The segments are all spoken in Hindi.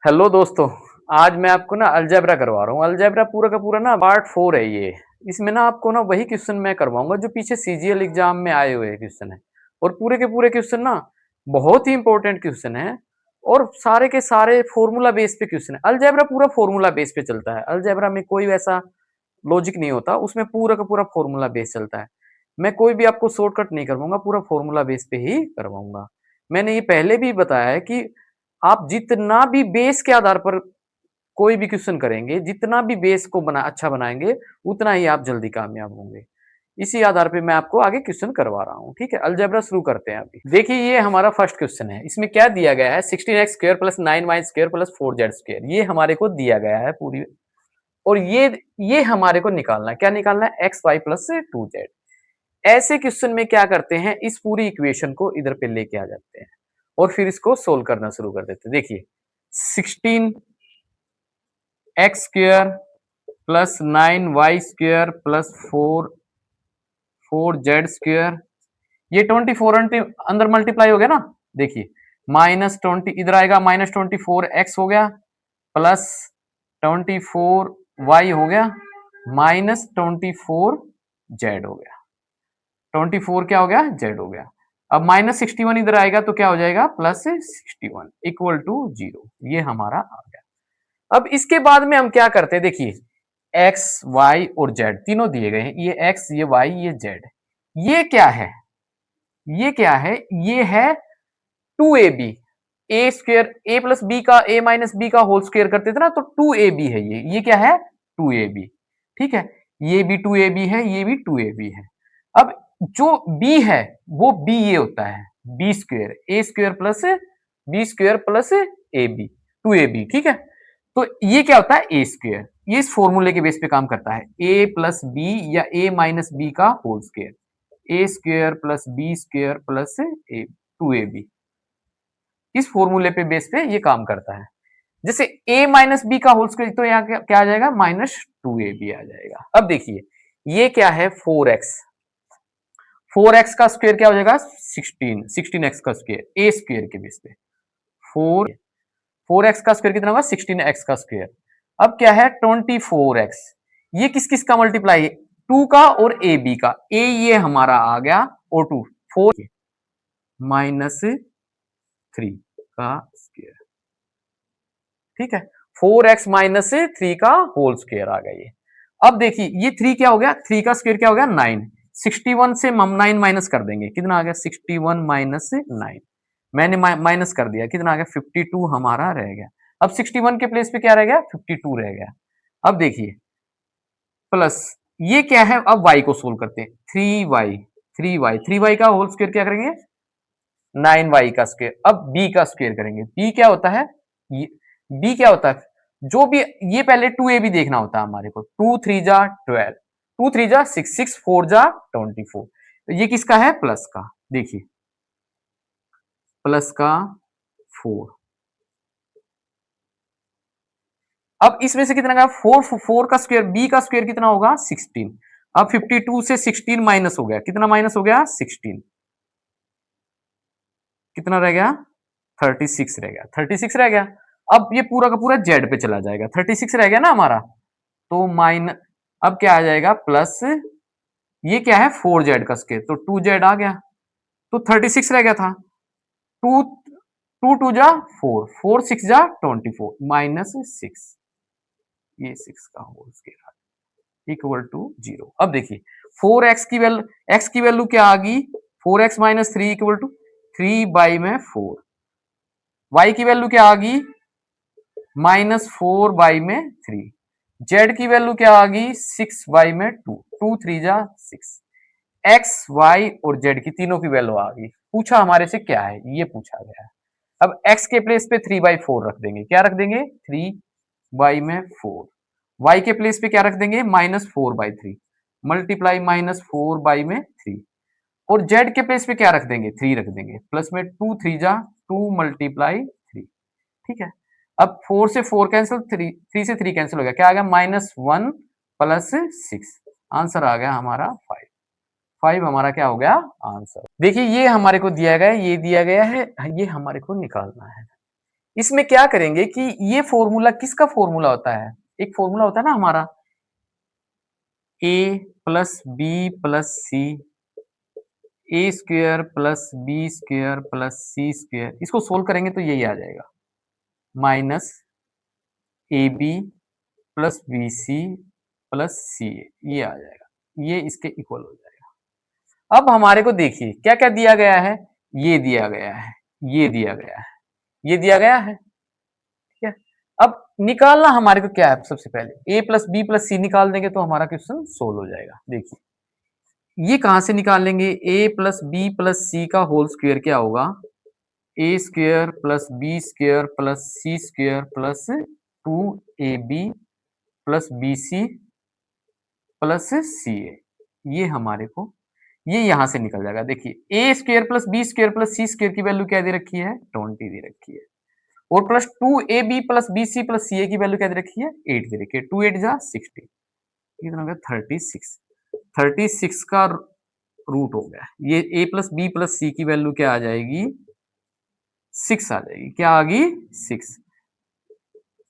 हेलो दोस्तों। आज मैं आपको ना अलजेब्रा करवा रहा हूँ। अलजेब्रा पूरा का पूरा ना पार्ट 4 है ये। इसमें ना आपको ना वही क्वेश्चन मैं करवाऊंगा जो पीछे सीजीएल एग्जाम में आए हुए क्वेश्चन है। और पूरे के पूरे क्वेश्चन ना बहुत ही इंपॉर्टेंट क्वेश्चन है। और सारे के सारे फॉर्मूला बेस पे क्वेश्चन है। अलजेब्रा पूरा फॉर्मूला बेस पे चलता है। अलजेब्रा में कोई वैसा लॉजिक नहीं होता, उसमें पूरा का पूरा फॉर्मूला बेस चलता है। मैं कोई भी आपको शॉर्टकट नहीं करवाऊंगा, पूरा फॉर्मूला बेस पे ही करवाऊंगा। मैंने ये पहले भी बताया है कि आप जितना भी बेस के आधार पर कोई भी क्वेश्चन करेंगे, जितना भी बेस को अच्छा बनाएंगे, उतना ही आप जल्दी कामयाब होंगे। इसी आधार पे मैं आपको आगे क्वेश्चन करवा रहा हूँ। ठीक है, अलजेब्रा शुरू करते हैं अभी। देखिए, ये हमारा फर्स्ट क्वेश्चन है। इसमें क्या दिया गया है? 16x² plus 9y² plus 4z²। ये हमारे को दिया गया है पूरी। और ये हमारे को निकालना है। क्या निकालना है? X Y plus 2z। ऐसे क्वेश्चन में क्या करते हैं, इस पूरी इक्वेशन को इधर पे लेके आ जाते हैं और फिर इसको सोल्व करना शुरू कर देते हैं। देखिए, 16x² plus 9y² plus 4z²। ये 24 अंदर मल्टीप्लाई हो गया ना। देखिए, -20 इधर आएगा, -24x हो गया प्लस 24y हो गया -24z हो गया। 24 क्या हो गया? z हो गया। अब -61 इधर आएगा तो क्या हो जाएगा? +61 इक्वल टू 0। ये हमारा आ गया। अब इसके बाद में हम क्या करते हैं? देखिए, x, y और z तीनों दिए गए हैं। ये x, ये y, ये z। ये क्या है? ये क्या है? ये है 2ab। A square, A plus B का, ए माइनस बी का होल स्क्वायर करते थे ना, तो 2ab है ये क्या है? 2ab। ठीक है, ये भी 2ab है, ये भी 2ab है। अब जो b है वो b ये होता है b square, A square plus B square plus a b, 2ab। ठीक है, तो ये क्या होता है? ए स्क्वायर। ये इस फॉर्मूले के बेस पे काम करता है, a प्लस बी या a माइनस बी का whole square, A square plus B square plus A 2ab। इस फॉर्मूले पे बेस पे ये काम करता है। जैसे a माइनस बी का होल स्क्वायर, तो यहाँ क्या आ जाएगा? -2ab आ जाएगा। अब देखिए, ये क्या है? 4x। 4x का स्क्वायर क्या हो जाएगा? 16। 16x का स्क्वायर ए स्क्वायर के बेस पे 4x का स्क्वायर कितना होगा? 16x का स्क्वायर। अब क्या है? 24x। ये किस किस का मल्टीप्लाई है? 2 का और ए बी का। ए ये हमारा आ गया और 2 4 -3 का स्क्वायर। ठीक है, 4x -3 का होल स्क्वायर आ गया ये। अब देखिए, ये 3 क्या हो गया? 3 का स्क्वायर क्या हो गया? 9। 61 से हम 9 माइनस कर देंगे, कितना आ गया? 61 माइनस 9। मैंने माइनस कर दिया, कितना आ गया? 52 हमारा रह गया। अब 61 के प्लेस पे क्या रह गया? 52 रह गया। अब देखिए, प्लस ये क्या है? अब y को सोल्व करते हैं। 3y का होल स्क्वायर क्या करेंगे? 9y का स्क्वायर। अब b का स्क्वायर करेंगे। b क्या होता है? b क्या होता है? जो भी ये पहले 2ab देखना होता है हमारे को। 2 3 जा 12, 2 3 जा 6, 6 4 जा 24। तो ये किसका है? प्लस का। देखिए, प्लस का 4। अब इसमें से कितना का? 4 4 का स्क्वायर, b का स्क्वायर कितना होगा? 16। अब 52 से 16 माइनस हो गया, कितना माइनस हो गया? 16। कितना रह गया? 36 रह गया। 36 रह गया। अब ये पूरा का पूरा जेड पे चला जाएगा। 36 रह गया ना हमारा, तो माइनस, अब क्या आ जाएगा? प्लस, ये क्या है? 4z का स्क्वायर, तो 2z आ गया। तो 36 रह गया था। 2 2 2 जा 4, 4 6 जा 24 -6। ये 6 का होल स्क्वायर इक्वल टू 0। अब देखिए, 4x की वैल्यू, x की वैल्यू क्या आ गई? 4x minus 3 equal to 3 by में 4। y की वैल्यू क्या आ गई? -4 बाई में 3। z की वैल्यू क्या आ गई? 6 बाई में 2, 2 3 जा 6। x, y और z की तीनों की वैल्यू आ गई। पूछा हमारे से क्या है? ये पूछा गया है। अब x के प्लेस पे 3/4 रख देंगे। क्या रख देंगे? 3 बाई में 4। y के प्लेस पे क्या रख देंगे? -4/3 मल्टीप्लाई -4 बाई में 3। और z के प्लेस पे क्या रख देंगे? 3 रख देंगे। प्लस में 2 3 जा 2 मल्टीप्लाई 3। ठीक है, अब 4 से 4 कैंसिल, 3 से 3 कैंसिल हो गया। क्या आ गया? -1 प्लस 6। आंसर आ गया हमारा 5। 5 हमारा क्या हो गया? आंसर। देखिए, ये हमारे को दिया गया है, ये दिया गया है, ये हमारे को निकालना है। इसमें क्या करेंगे कि ये फॉर्मूला किसका फॉर्मूला होता है, एक फॉर्मूला होता है ना हमारा a plus B plus C, A square plus B square plus C square, इसको सोल्व करेंगे तो यही आ जाएगा, minus A B plus B C plus C A, ये आ जाएगा, ये इसके इक्वल हो जाएगा। अब हमारे को देखिए क्या क्या दिया गया है, ये दिया गया है, ये दिया गया है, ये दिया गया है, ठीक है। अब निकालना हमारे को क्या है, सबसे पहले a प्लस बी प्लस सी निकाल देंगे तो हमारा क्वेश्चन सोल्व हो जाएगा। देखिए ये कहां से निकाल लेंगे, a plus B plus C का होल स्क्वायर क्या होगा, A square plus B square plus C square plus 2ab plus B C plus C A, ये हमारे को ये यहां से निकल जाएगा। देखिए A square plus B square plus C square की वैल्यू क्या दे रखी है, 20 दे रखी है, और plus 2ab plus bc plus ca की वैल्यू क्या दे रखी है, 8 दे रखी है। 2 8 जा 60, कितना हो गया 36, 36 का रूट हो गया। ये a plus B plus C की वैल्यू क्या आ जाएगी, 6 आ जाएगी, क्या आ गई 6,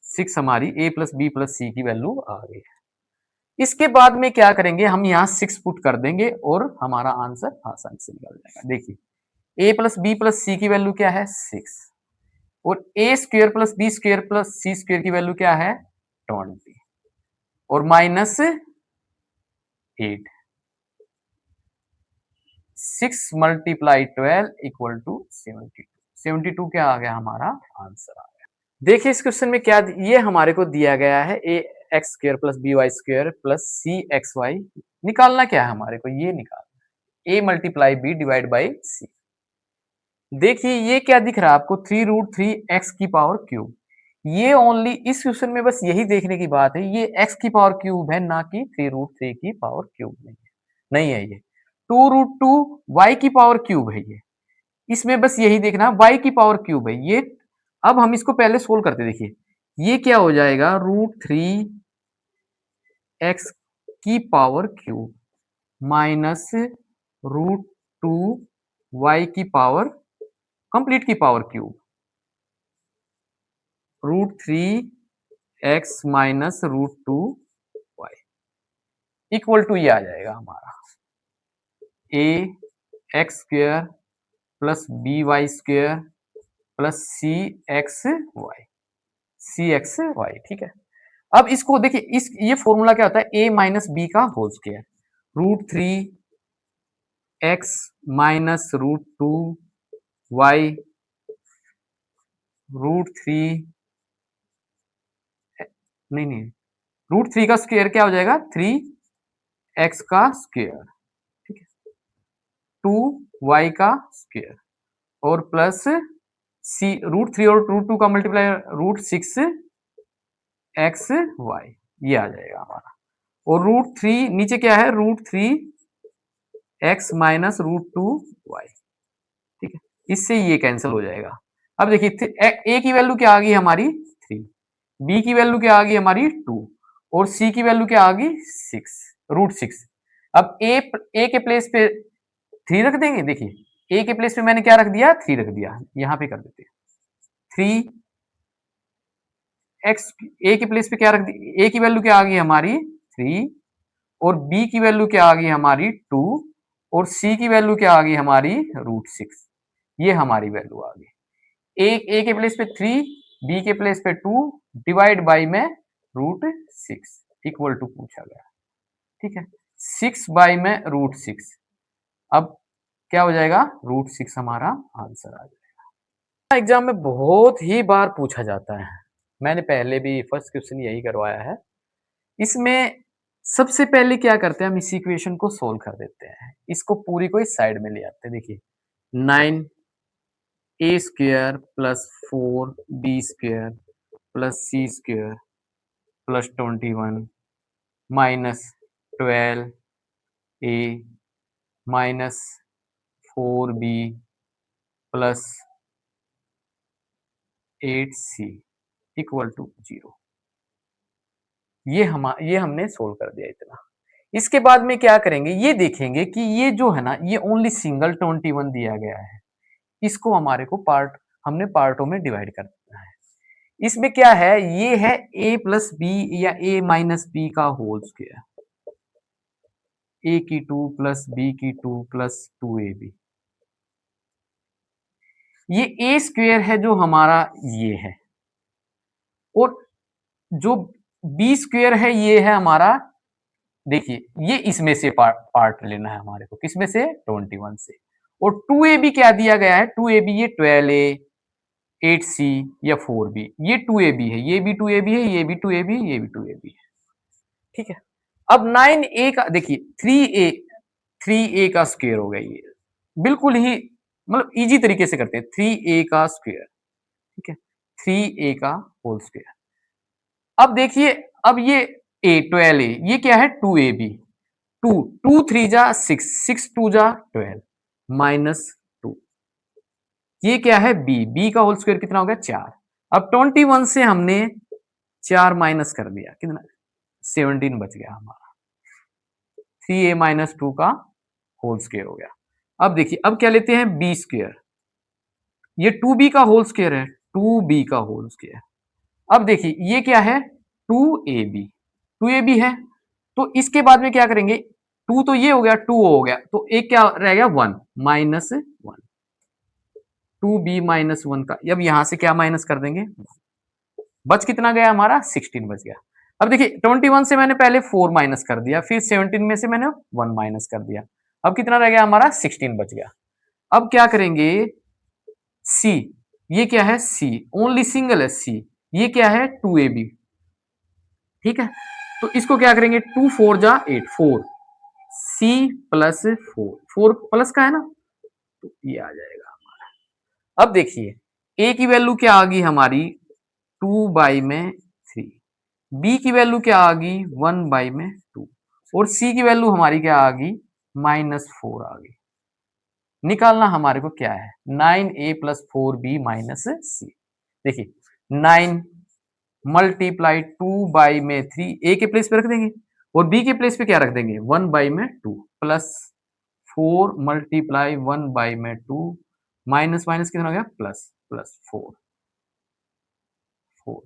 6 हमारी a plus B plus C की वैल्यू आ गई। इसके बाद में क्या करेंगे, हम यहाँ 6 पुट कर देंगे और हमारा आंसर आसानी से निकल जाएगा। देखिए a plus B plus C की वैल्यू क्या है 6, और A square plus B square plus C square की वैल्यू क्या है 20, और माइनस 8, 6 मल्टीप्लाई 12 इक्वल टू 72, 72 क्या आ गया, हमारा आंसर आ गया। देखिए इस क्वेश्चन में क्या, ये हमारे को दिया गया है A X square plus B Y square plus C x Y, निकालना क्या है हमारे को, ये निकालना A multiply B divide by C. देखिए ये क्या दिख रहा है आपको, 3√3 x की पावर क्यूब, ये ओनली इस क्वेश्चन में बस यही देखने की बात है, ये x की पावर क्यूब है ना कि 3√3 की पावर क्यूब नहीं है ये 2√2 y की पावर क्यूब है ये, इसमें बस यही देखना y की पावर क्यूब है ये। अब हम इसको पहले सोल्व करते, देखिए ये क्या हो जाएगा, √3 x की पावर क्यूब माइनस √2 y की पावर कंप्लीट की power cube, √3 x minus √2 y equal to ये आ जाएगा हमारा a x square plus B Y square plus C x y, ठीक है। अब इसको देखिए, इस ये फॉर्मूला क्या होता है, a माइनस बी का whole square, √3 x minus √2 y √3 नहीं √3 का स्क्वायर क्या हो जाएगा, 3x का स्क्वायर, ठीक है, 2y का स्क्वायर, और प्लस सी √3 और √2 का मल्टीप्लाई √6 x y, ये आ जाएगा हमारा, और √3 नीचे क्या है, √3 x माइनस √2 y, ठीक है, इससे ये कैंसिल हो जाएगा। अब देखिए ए की वैल्यू क्या आ गई हमारी 3, बी की वैल्यू क्या आ गई हमारी 2, और सी की वैल्यू क्या आ गई 6, √6। अब ए के प्लेस पे 3 रख देंगे, देखिए ए के प्लेस पे मैंने क्या रख दिया, 3 रख दिया, यहां पे कर देते हैं 3x, ए के प्लेस पे क्या रख दी, ए की वैल्यू क्या आ गई हमारी 3, और बी की वैल्यू क्या आ गई हमारी 2, और सी की वैल्यू क्या आ गई हमारी √6, ये हमारी वैल्यू आ गई। ए के प्लेस पे 3, बी के प्लेस पे 2 डिवाइड बाई में √6 इक्वल टू पूछा गया, ठीक है, 6 बाई में √6, अब क्या हो जाएगा, √6 हमारा आंसर आ जाएगा। एग्जाम में बहुत ही बार पूछा जाता है, मैंने पहले भी फर्स्ट क्वेश्चन यही करवाया है। इसमें सबसे पहले क्या करते हैं, हम इस इक्वेशन को सोल्व कर देते हैं, इसको पूरी को इस साइड में ले आते हैं। देखिए 9a square plus 4b square plus c square plus 21 minus 12a minus 4b plus 8c equal to 0, ये हमने सोल्व कर दिया इतना। इसके बाद में क्या करेंगे, ये देखेंगे कि ये जो है ना, ये ओनली सिंगल 21 दिया गया है, इसको हमारे को हमने पार्टों में डिवाइड करना है। इसमें क्या है, ये है a प्लस बी या a माइनस बी का होल स्क्वायर, a की 2 प्लस बी की 2 प्लस 2ab। ये a स्क्वायर है जो हमारा ये है, और जो बी स्क्वायर है ये है हमारा, देखिए ये इसमें से पार्ट लेना है हमारे को, किसमें से, 21 से। और 2ab क्या दिया गया है, 2ab ये 12a 8c या 4b, ये 2ab है, ये भी 2ab है, ये भी 2ab, ये भी 2ab है, ठीक है। अब 9a का देखिए, 3a का स्क्वायर हो गया, ये बिल्कुल ही मतलब इजी तरीके से करते हैं, 3a का स्क्वायर, ठीक है, 3a का होल स्क्वायर। अब देखिए, अब ये a 12a ये क्या है, 2ab, 2 2 3 जा 6, 6 2 जा 12 माइनस 2, ये क्या है b का होल स्क्वायर कितना हो गया 4। अब 21 से हमने 4 माइनस कर दिया, कितना 17 बच गया हमारा, 3a माइनस 2 का होल स्क्वायर हो गया। अब देखिए, अब क्या लेते हैं, बी स्क्वायर, ये 2b का होल स्क्वायर है, 2b का होल स्क्वायर। अब देखिए ये क्या है, 2ab, 2ab है, तो इसके बाद में क्या करेंगे, 2 तो ये हो गया, 2 हो गया, तो एक क्या रह गया, 1 माइनस 1, 2b माइनस 1 का, अब यहां से क्या माइनस कर देंगे, बच कितना गया हमारा, 16 बच गया। अब देखिए 21 से मैंने पहले 4 माइनस कर दिया, फिर 17 में से मैंने 1 माइनस कर दिया, अब कितना रह गया हमारा, 16 बच गया। अब क्या करेंगे, सी, ये क्या है, सी ओनली सिंगल है, सी ये क्या है, 2ab, ठीक है। तो इसको क्या करेंगे, 2 4 जा 8, 4 सी प्लस 4, 4 प्लस का है ना, तो ये आ जाएगा हमारा। अब देखिए ए की वैल्यू क्या आ गई हमारी, 2 बाई में 3, बी की वैल्यू क्या आ गई, 1 बाई में 2, और सी की वैल्यू हमारी क्या आ गई, -4 आ गई। निकालना हमारे को क्या है, 9a प्लस 4b माइनस सी। देखिए 9 मल्टीप्लाई 2 बाई में 3, ए के प्लेस पे रख देंगे, और बी के प्लेस पे क्या रख देंगे, 1 बाई में 2 प्लस 4 मल्टीप्लाई 1 बाई में 2 माइनस माइनस कितना हो गया, प्लस प्लस 4, 4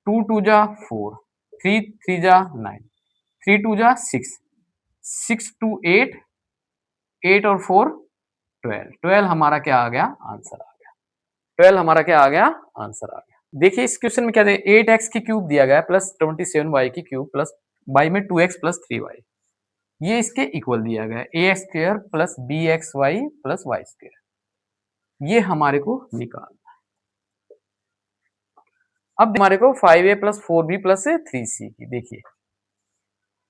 2 2 जा 4, 3 3 जा 9, 3 2 जा 6, 6 2 8, 8 और 4 12, 12 हमारा क्या आ गया, आंसर आ गया, 12 हमारा क्या आ गया, आंसर आ गया। देखिए इस क्वेश्चन में क्या दे, 8x की क्यूब दिया गया है प्लस 27y की क्यूब प्लस y में 2x प्लस 3y, ये इसके इक्वल दिया गया है, A X square plus B X Y plus Y square, ये हमारे को निकालना है। अब हमारे को 5a plus 4b plus 3c की, देखिए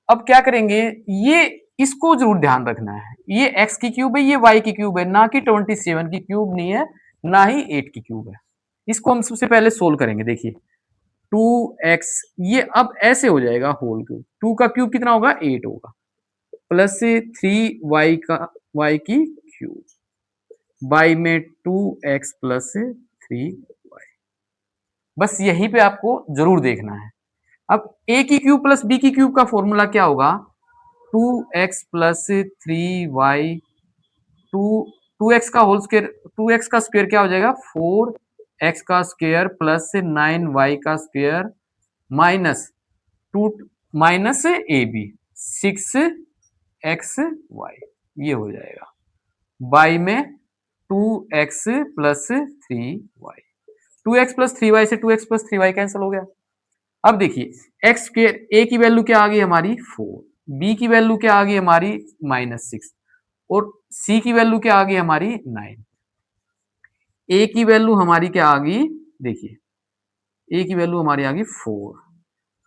अब क्या करेंगे, ये इसको जरूर ध्यान रखना है, ये x की क्यूब है, ये y की क्यूब है, ना कि 27 की क्यूब नहीं है, ना ही 8 की क्यूब है। इसको हम सबसे पहले सोल्व करेंगे, देखिए 2x, ये अब ऐसे हो जाएगा होल क्यूब, 2 का क्यूब कितना होगा, 8 होगा, प्लस 3y का y की क्यूब बाई में 2x प्लस 3y, बस यहीं पे आपको जरूर देखना है। अब a की क्यूब प्लस b की क्यूब का फॉर्मूला क्या होगा, 2x प्लस 3y, 2x का होल स्क्वायर, 2x का स्क्वायर क्या हो जाएगा, 4x का स्क्वायर प्लस 9y का स्क्वायर माइनस 2 माइनस ए बी 6x y, ये हो जाएगा बाई में 2x plus 3y, 2x plus 3y से 2x प्लस 3y कैंसिल हो गया। अब देखिए x के a की वैल्यू क्या आ गई हमारी 4, b की वैल्यू क्या आ गई हमारी -6, और c की वैल्यू क्या आ गई हमारी 9, a की वैल्यू हमारी क्या आ गई, देखिए a की वैल्यू हमारी आ गई 4,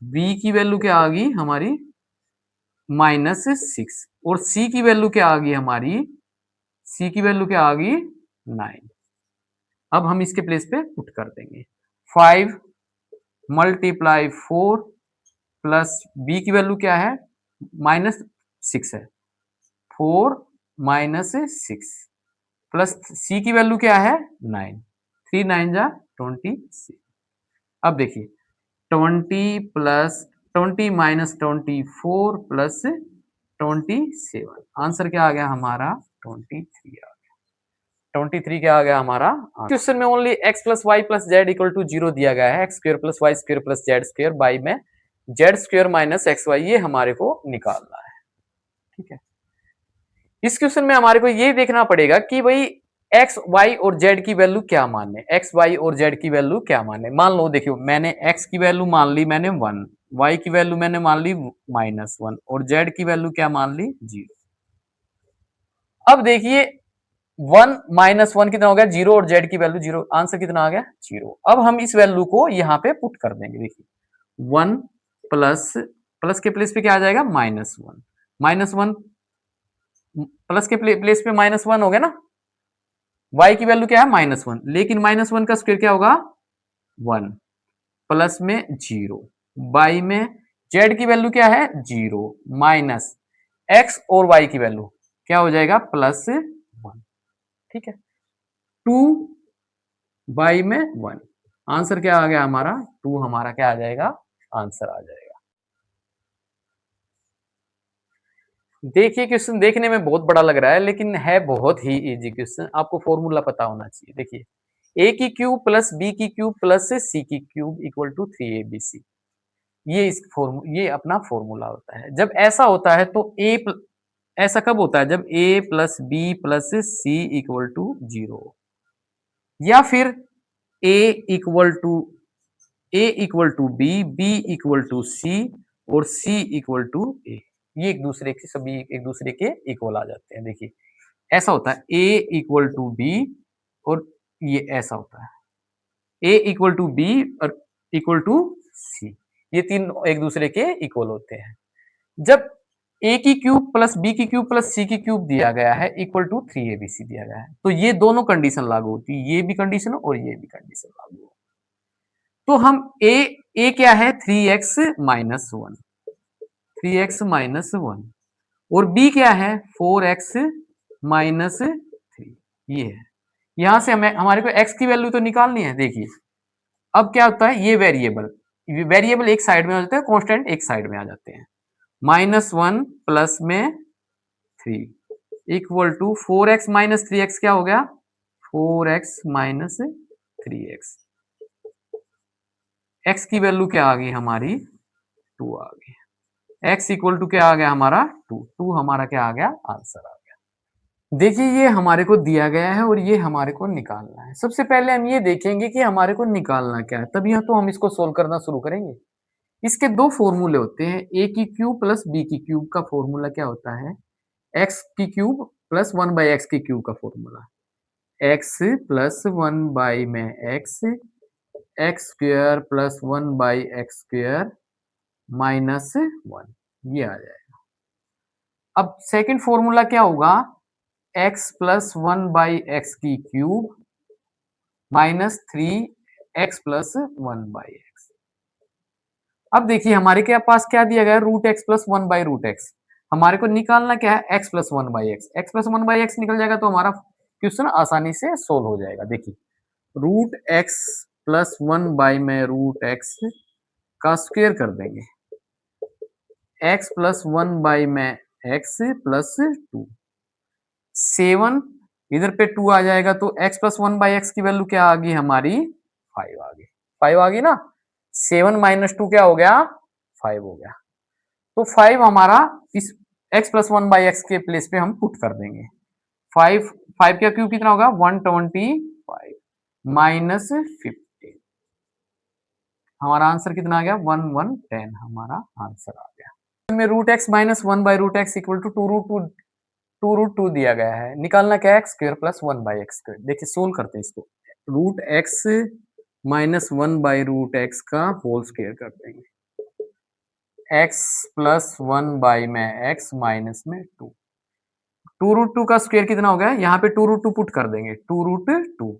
b की वैल्यू क्या आ गई हमारी -6, और c की वैल्यू क्या आ गई हमारी, c की वैल्यू क्या आ गई 9। अब हम इसके प्लेस पे पुट कर देंगे, 5 मल्टीप्लाई 4 प्लस b की वैल्यू क्या है, -6 है, 4 माइनस 6 प्लस c की वैल्यू क्या है 9, 3 9 जा 26। अब देखिए 20 प्लस 20 माइनस 24 प्लस 27, आंसर क्या आ गया हमारा 23 आ गया। 23 क्या आ गया हमारा क्वेश्चन में only x plus Y plus Z equal to 0 दिया गया है, X square plus Y square plus Z square by में Z square minus x Y, ये हमारे को निकालना है। ठीक है, इस क्वेश्चन में हमारे को ये देखना पड़ेगा कि भाई एक्स वाई और जेड की वैल्यू क्या माने, एक्स वाई और जेड की वैल्यू क्या माने। मान लो देखियो, मैंने एक्स की वैल्यू मान ली मैंने 1, वाई की वैल्यू मैंने मान ली -1 और जेड की वैल्यू क्या मान ली 0। अब देखिए 1 -1 कितना हो गया 0 और जेड की वैल्यू 0, आंसर कितना आ गया 0। अब हम इस वैल्यू को यहाँ पे पुट कर देंगे। देखिए 1 प्लस प्लस के प्लेस पे क्या आ जाएगा -1, -1 प्लस के प्लेस पे -1 हो गया ना, y की वैल्यू क्या है -1, लेकिन -1 का स्क्वायर क्या होगा 1 प्लस में 0 बाई में z की वैल्यू क्या है 0 माइनस x और y की वैल्यू क्या हो जाएगा +1। ठीक है, 2 बाई में 1, आंसर क्या आ गया हमारा 2, हमारा क्या आ जाएगा आंसर आ जाएगा। देखिए क्वेश्चन देखने में बहुत बड़ा लग रहा है लेकिन है बहुत ही इजी क्वेश्चन, आपको फॉर्मूला पता होना चाहिए। देखिए a की क्यूब प्लस b की क्यूब प्लस c की क्यूब इक्वल टू 3abc, ये अपना फॉर्मूला होता है। जब ऐसा होता है तो ऐसा कब होता है जब a plus B plus C equal to 0, या फिर a equal to B, B equal to C और सी इक्वल टू ए, ये एक दूसरे के सभी एक दूसरे के इक्वल आ जाते हैं। देखिए ऐसा होता है a इक्वल टू बी और ये ऐसा होता है a इक्वल टू बी और इक्वल टू सी, ये तीन एक दूसरे के इक्वल होते हैं। जब a की क्यूब प्लस बी की क्यूब प्लस सी की क्यूब दिया गया है इक्वल टू 3abc दिया गया है, तो ये दोनों कंडीशन लागू होती है, ये भी कंडीशन और ये भी कंडीशन लागू हो। तो हम a क्या है 3x माइनस 1, 3x माइनस 1 और b क्या है 4x माइनस 3, ये है। यहां से हमें हमारे को x की वैल्यू तो निकालनी है। देखिए अब क्या होता है, ये वेरिएबल एक साइड में आ जाते हैं, कांस्टेंट एक साइड में आ जाते हैं। -1 प्लस में 3 equal to 4x minus 3x क्या हो गया 4x माइनस 3x, x की वैल्यू क्या आ गई हमारी 2 आ गई, x इक्वल टू क्या आ गया हमारा 2, 2 हमारा क्या आ गया आंसर आ गया। देखिए ये हमारे को दिया गया है और ये हमारे को निकालना है। सबसे पहले हम ये देखेंगे कि हमारे को निकालना क्या है, तभी तो हम इसको सोल्व करना शुरू करेंगे। इसके दो फॉर्मूले होते हैं, a की क्यूब प्लस b की क्यूब का फॉर्मूला क्या होता है x की क्यूब प्लस 1 बाई एक्स की क्यूब का फॉर्मूला, x प्लस 1 बाई में x, x square plus 1 by x square minus 1, ये आ जाएगा। अब सेकंड फॉर्मूला क्या होगा x प्लस 1 बाई एक्स की cube minus 3x plus 1 by x. अब देखिए हमारे के पास क्या दिया गया है root x plus 1 by root x, हमारे को निकालना क्या है x plus 1 by x, x plus 1 by x निकल जाएगा तो हमारा क्वेश्चन आसानी से सोल्व हो जाएगा। देखिए रूट एक्स प्लस 1 बाई में रूट एक्स का स्क्वायर कर देंगे, x प्लस 1 बाई में x प्लस 2, 7 इधर पे 2 आ जाएगा तो x प्लस 1 बाई एक्स की वैल्यू क्या आ गई हमारी 5 आ गई, 5 आ गई ना, 7 माइनस 2 क्या हो गया 5 हो गया। तो 5 हमारा इस x प्लस 1 बाई एक्स के प्लेस पे हम पुट कर देंगे। 5 5 का क्यूब कितना होगा 125 माइनस 15, हमारा आंसर कितना आ गया 1110, हमारा आंसर आ गया। में root x minus 1 by root x equal to 2√2 दिया गया है, निकालना क्या है x square plus 1 by x square. देखिए सोल्व करते हैं इसको, root x minus 1 by root x का होल स्क्वायर कर देंगे, एक्स प्लस 1 बाई में एक्स माइनस में 2, 2√2 का स्क्वायर कितना हो गया, यहाँ पे 2√2 पुट कर देंगे, 2√2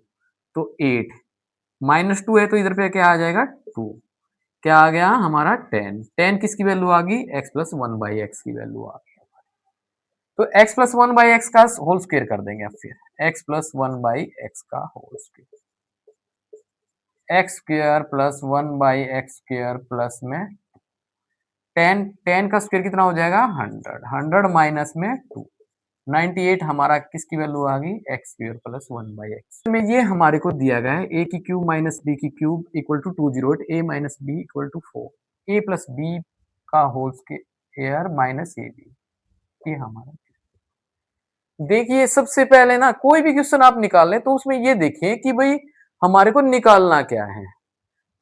तो 8 माइनस 2 है तो इधर पे क्या आ जाएगा 2, क्या आ गया हमारा 10, 10 किसकी वैल्यू आ गई एक्स प्लस 1 बाई एक्स की वैल्यू आ गई। तो x प्लस 1 बाई एक्स का होल स्क्वायर कर देंगे, अब फिर x प्लस 1 बाई एक्स का whole square, x square plus 1 by x square plus में 10, 10 का स्क्वायर कितना हो जाएगा 100, 100 माइनस में 2, 98 हमारा किसकी वैल्यू आ गई, एक्स स्क्वायर प्लस 1/x में। ये हमारे को दिया गया है ए की क्यूब माइनस बी की cube equal to 208, A minus B equal to 4, A plus B का whole square minus A B. ये हमारा, देखिए सबसे पहले ना कोई भी क्वेश्चन आप निकाल लें तो उसमें ये देखिए कि भाई हमारे को निकालना क्या है।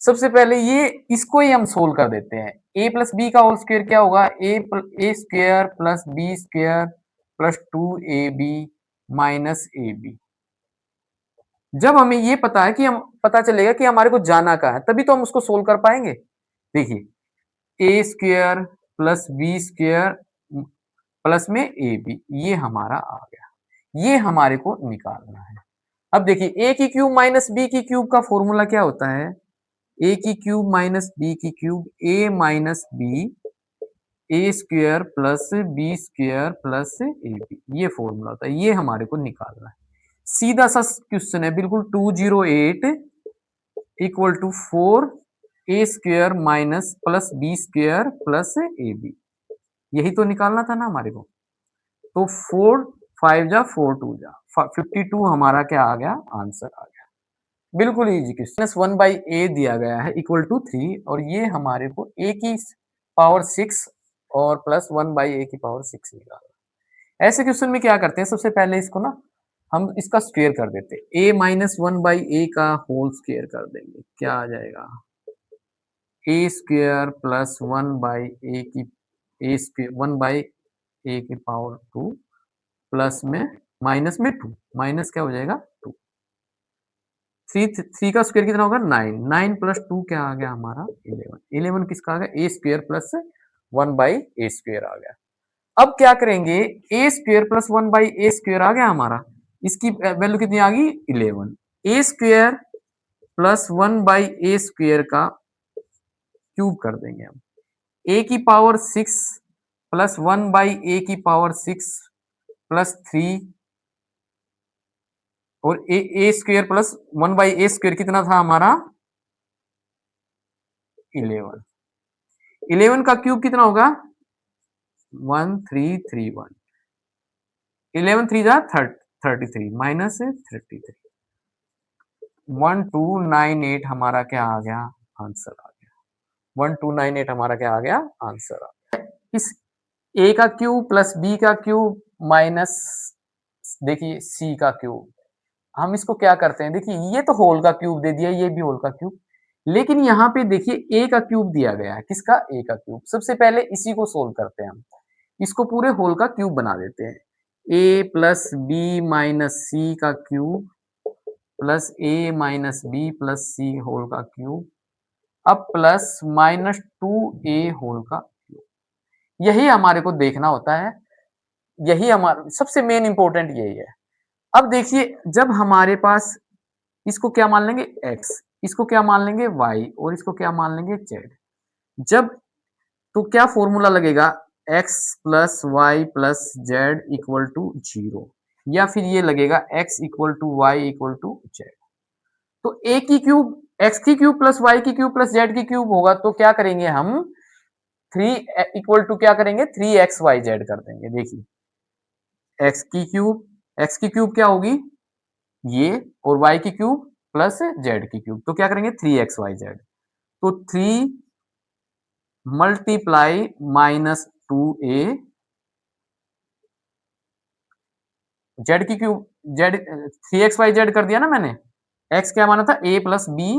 सबसे पहले ये इसको ही हम सोल्व कर देते हैं। ए प्लस बी का होल स्क्वायर क्या होगा, A square plus B square plus 2ab minus A B. जब हमें ये पता है कि हम पता चलेगा कि हमारे को जाना कहाँ है, तभी तो हम उसको सोल्व कर पाएंगे। देखिए A square plus B square plus में ए बी, ये हमारा आ गया। ये हमारे को निकालना है। अब देखिए ए की क्यूब माइनस बी की क्यूब का फॉर्मूला क्या होता है, ए की क्यूब माइनस बी की cube a minus B a square plus B square plus a B, ये फॉर्मूला होता है। ये हमारे को निकालना है। सीधा सा क्वेश्चन है बिल्कुल। 208 equal to 4 a square minus plus B square plus a b, यही तो निकालना था ना हमारे को। तो 4 5 जा 4 2 जा 52 हमारा क्या आ गया, आंसर आ गया। बिल्कुल इजी क्वेश्चन। -1/a दिया गया है इक्वल टू 3 और ये हमारे को a की पावर 6 और प्लस 1/a की पावर 6 निकालना। ऐसे क्वेश्चन में क्या करते हैं, सबसे पहले इसको ना हम इसका स्क्वायर कर देते हैं। a माइनस 1/a का होल स्क्वायर कर देंगे, क्या आ जाएगा, a स्क्वायर प्लस 1/a की a स्क्वायर 1/a की पावर 2 प्लस में माइनस में 2, माइनस क्या हो जाएगा 2। 3 का स्क्वायर कितना होगा 9, 9 प्लस 2 क्या आ गया हमारा 11, 11 किसका आ गया, ए स्क्वायर प्लस 1/a स्क्वायर आ गया। अब क्या करेंगे, ए स्क्वायर प्लस 1/a स्क्वायर आ गया हमारा, इसकी वैल्यू कितनी आ गई 11। ए स्क्वायर प्लस 1/a स्क्वायर का क्यूब कर देंगे हम। a की पावर 6 प्लस 1/a की पावर 6 प्लस 3 और ए स्क्वायर प्लस 1/a स्क्वायर कितना था हमारा 11। 11 का क्यूब कितना होगा 1331, 11 3 जा 33 माइनस 33, 1298 हमारा क्या आ गया, आंसर आ गया। 1298 हमारा क्या आ गया, आंसर आ गया। इस a का क्यूब प्लस b का क्यूब माइनस देखिए c का क्यूब, हम इसको क्या करते हैं, देखिए ये तो होल का क्यूब दे दिया, ये भी होल का क्यूब, लेकिन यहाँ पे देखिए a का क्यूब दिया गया है, किसका, a का क्यूब। सबसे पहले इसी को सोल्व करते हैं हम, इसको पूरे होल का क्यूब बना देते हैं। a plus B minus c का cube plus a minus B plus c whole का क्यूब, अब प्लस माइनस 2a होल का क्यूब। यही हमारे को देखना होता है, यही हमारा सबसे मेन इंपॉर्टेंट यही है। अब देखिए जब हमारे पास इसको क्या मान लेंगे x, इसको क्या मान लेंगे y और इसको क्या मान लेंगे z। जब तो क्या फॉर्मूला लगेगा, x plus Y plus Z equal to 0, या फिर ये लगेगा x equal to y equal to z. तो a की क्यूब x की क्यूब प्लस y की क्यूब प्लस z की क्यूब होगा, तो क्या करेंगे हम 3 इक्वल टू क्या करेंगे 3xyz कर देंगे। देखिए x की क्यूब क्या होगी ये, और y की क्यूब प्लस z की क्यूब, तो क्या करेंगे 3xyz। तो 3 मल्टीप्लाई माइनस 2a z की क्यूब, z 3xyz कर दिया ना मैंने, x क्या माना था a plus B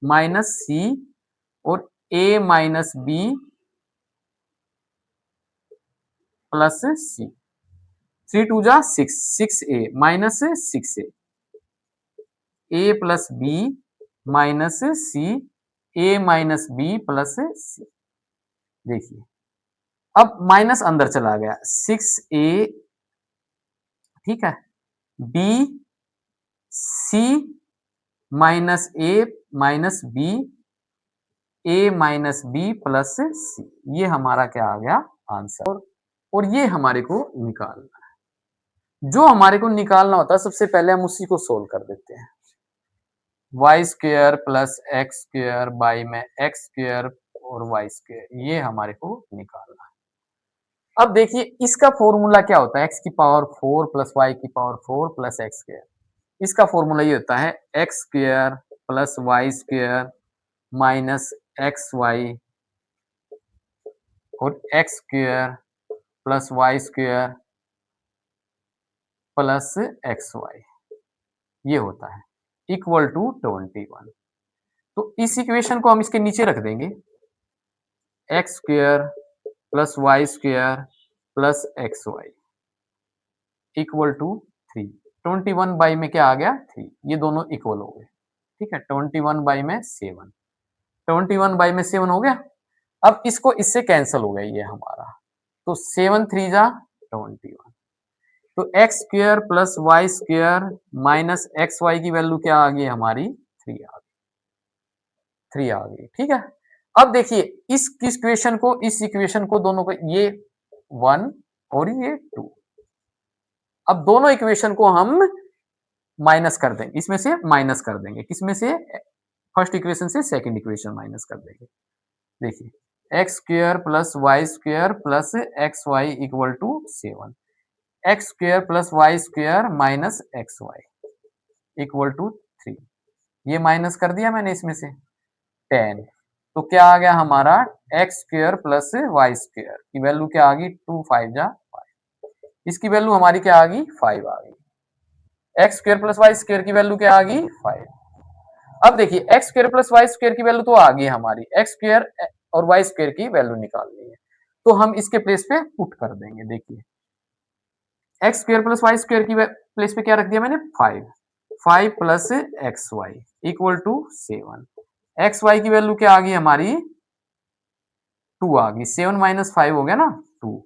minus C और a minus B plus C, 3 2 जा 6, 6a minus 6a, a plus B minus C, a minus B plus C. देखिए अब माइनस अंदर चला गया 6a, ठीक है, B C minus A minus B, A minus B plus C, ये हमारा क्या आ गया आंसर। और ये हमारे को निकालना है। जो हमारे को निकालना होता है सबसे पहले हम उसी को सोल्व कर देते हैं। Y square plus x square by में एक्स स्क्वेयर और वाई स्क्वेयर, ये हमारे को निकालना है। अब देखिए इसका फॉर्मूला क्या होता है, x की पावर 4 प्लस y की पावर 4 प्लस एक्स स्क्वायर। इसका फॉर्मूला ये होता है x square plus Y square minus x Y और X square plus Y square plus x Y, ये होता है इक्वल टू 21। तो इस इक्वेशन को हम इसके नीचे रख देंगे, x square plus Y square plus x y equal to 3। 21 by में क्या आ गया 3, ये दोनों इक्वल हो गए। ठीक है, 21 बाई में 7, 21 बाई में 7 हो गया। अब इसको इससे कैंसिल हो गया ये हमारा, तो 7 3 जा 21। तो x square plus Y square minus x y की वैल्यू क्या आ गई हमारी 3 आ गई, 3 आ गई। ठीक है, अब देखिए इस इक्वेशन को दोनों को, ये 1 और ये 2, अब दोनों इक्वेशन को हम माइनस कर देंगे, इसमें से माइनस कर देंगे, किसमें से, फर्स्ट इक्वेशन से सेकंड इक्वेशन माइनस कर देंगे। देखिए x square plus Y square plus x y equal to 7, x square plus Y square minus x y equal to 3, ये माइनस कर दिया मैंने इसमें से 10। तो क्या आ गया हमारा x square plus Y square की वैल्यू क्या आ गई 2 5 जा 5, इसकी वैल्यू हमारी क्या आ गई 5 आ गई। X square plus Y square की वैल्यू क्या आ गई 5। अब देखिए x square plus Y square की वैल्यू तो आ गई हमारी, एक्स स्क्वायर और वाई स्क्वायर की वैल्यू निकालनी है, तो हम इसके प्लेस पे पुट कर देंगे। देखिए x square plus Y square की प्लेस पे क्या रख दिया मैंने 5, 5 plus x y equal to 7, x y की वैल्यू क्या आ गई हमारी 2 आ गई, 7 माइनस 5 हो गया ना 2,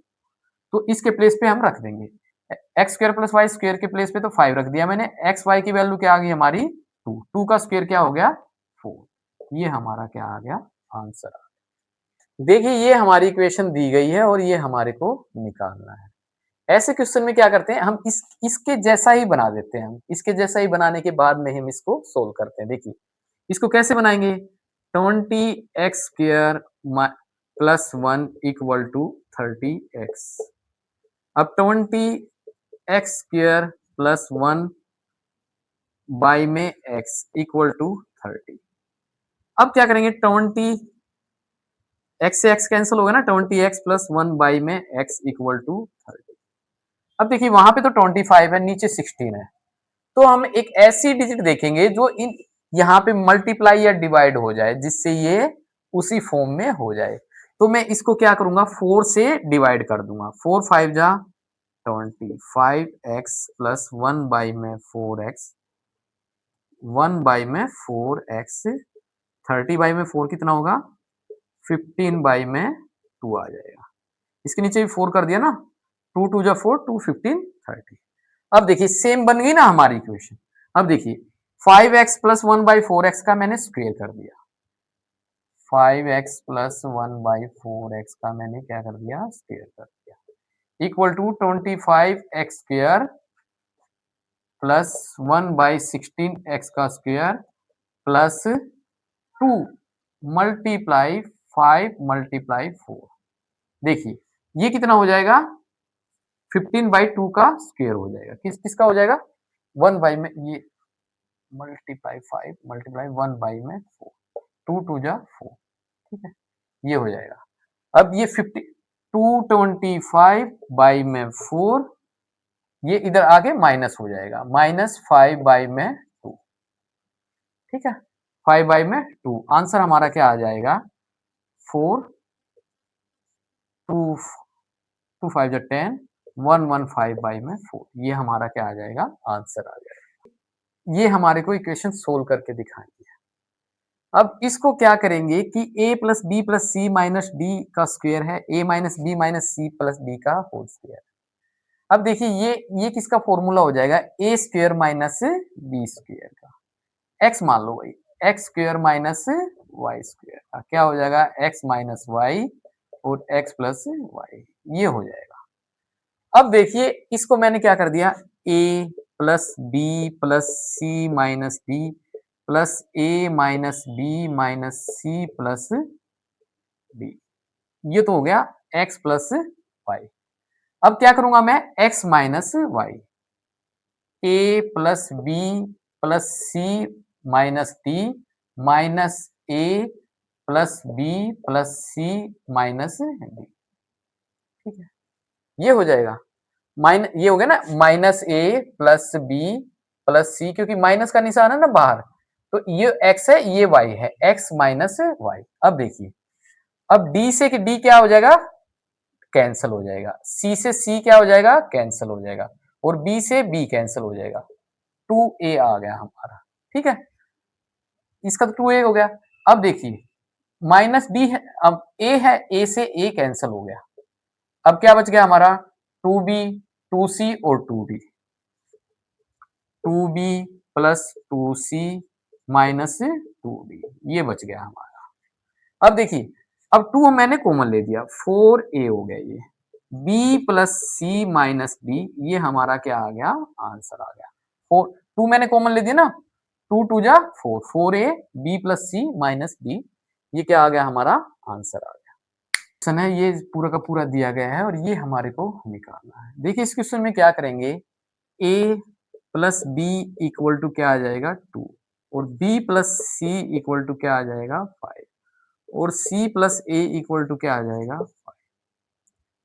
तो इसके प्लेस पे हम रख देंगे x square plus Y square के प्लेस पे तो 5 रख दिया मैंने, एक्स वाई की वैल्यू क्या आ गई हमारी 2, 2 का स्क्वायर क्या हो गया 4, ये हमारा क्या आ गया आंसर आ गया। देखिए ये हमारी इक्वेशन दी गई है और ये हमारे को निकालना है। ऐसे क्वेश्चन में क्या करते हैं हम, इसके जैसा ही बना देते हैं, हम इसके जैसा ही बनाने के बाद में हम इसको सोल्व करते हैं। देखिए इसको कैसे बनाएंगे, 20x square plus 1 equal to 30x। अब 20x स्क्वायर प्लस 1 बाई में x इक्वल टू 30। अब क्या करेंगे 20 x से x कैंसिल होगा ना, 20x प्लस 1 बाई में x इक्वल टू 30। अब देखिए वहां पे तो 25 है, नीचे 16 है, तो हम एक ऐसी डिजिट देखेंगे जो इन यहाँ पे मल्टीप्लाई या डिवाइड हो जाए, जिससे ये उसी फॉर्म में हो जाए। तो मैं इसको क्या करूंगा 4 से डिवाइड कर दूंगा, 4 5 जा 25x प्लस 1 बाई में 4x, 1 बाई में 4x, 30 बाई में 4 कितना होगा 15 बाई में 2 आ जाएगा, इसके नीचे भी 4 कर दिया ना, 2 2 जा 4, 2 15 30। अब देखिए सेम बन गई ना हमारी इक्वेशन। अब देखिए 5x प्लस 1 बाई 4x का मैंने स्क्वेयर कर दिया, 5x प्लस 1 बाई 4x का मैंने क्या कर दिया स्क्वेयर कर दिया equal to 25x square plus 1 by 16x का स्क्वेयर प्लस 2 मल्टीप्लाई 5 मल्टीप्लाई 4। देखिए ये कितना हो जाएगा 15 बाई 2 का स्क्वेयर हो जाएगा, किसका हो जाएगा 1 बाई में ये मल्टीप्लाई 5 मल्टीप्लाई 1 बाई में 4, 2 2 जा 4। ठीक है, ये हो जाएगा। अब ये 225 बाई में 4, ये इधर आगे माइनस हो जाएगा, माइनस 5 बाई में 2। ठीक है, 5 बाई में 2, आंसर हमारा क्या आ जाएगा 4, 2 2 5 जा 10, 115 बाई में 4, ये हमारा क्या आ जाएगा आंसर आ जाएगा। ये हमारे को इक्वेशन सोल्व करके दिखाएंगे। अब इसको क्या करेंगे कि a plus B plus c minus d का स्क्वायर है, a minus b minus c plus d का होल स्क्वायर। अब देखिए ये किसका फॉर्मूला हो जाएगा a square minus b square का, x मान लो भाई, x square minus Y square का क्या हो जाएगा x माइनस वाई और x प्लस वाई, ये हो जाएगा। अब देखिए इसको मैंने क्या कर दिया a plus B plus c minus d plus a minus b minus c plus d, ये तो हो गया x प्लस वाई। अब क्या करूंगा मैं, x माइनस वाई, ए plus B plus c minus D minus ए plus B plus c minus D. ठीक है, ये हो जाएगा। ये हो गया ना, माइनस ए प्लस बी प्लस सी, क्योंकि माइनस का निशान है ना बाहर, तो ये x है, ये y है, x माइनस वाई। अब देखिए, अब d से d क्या हो जाएगा, कैंसिल हो जाएगा, c से c क्या हो जाएगा, कैंसिल हो जाएगा, और b से b कैंसिल हो जाएगा, 2a आ गया हमारा। ठीक है, इसका तो 2a हो गया। अब देखिए, माइनस b है, अब a है, a से a कैंसिल हो गया, अब क्या बच गया हमारा, 2b 2c और 2d, 2b plus 2c minus 2d, ये बच गया हमारा। अब देखिए, अब 2 मैंने कॉमन ले दिया, 4a हो गया ये, b plus c minus D, ये हमारा क्या आ गया, आंसर आ गया। 2 मैंने कॉमन ले दिया ना, 2 2 जा 4, 4a b plus c minus D, ये क्या आ गया, हमारा आंसर आ गया। क्वेश्चन है ये पूरा का पूरा दिया गया है और ये हमारे को निकालना है। देखिए इस क्वेश्चन में क्या करेंगे, a plus B equal to क्या आ जाएगा, 2, और b plus C equal to क्या आ जाएगा, 5, और c plus a equal to क्या आ जाएगा, 5,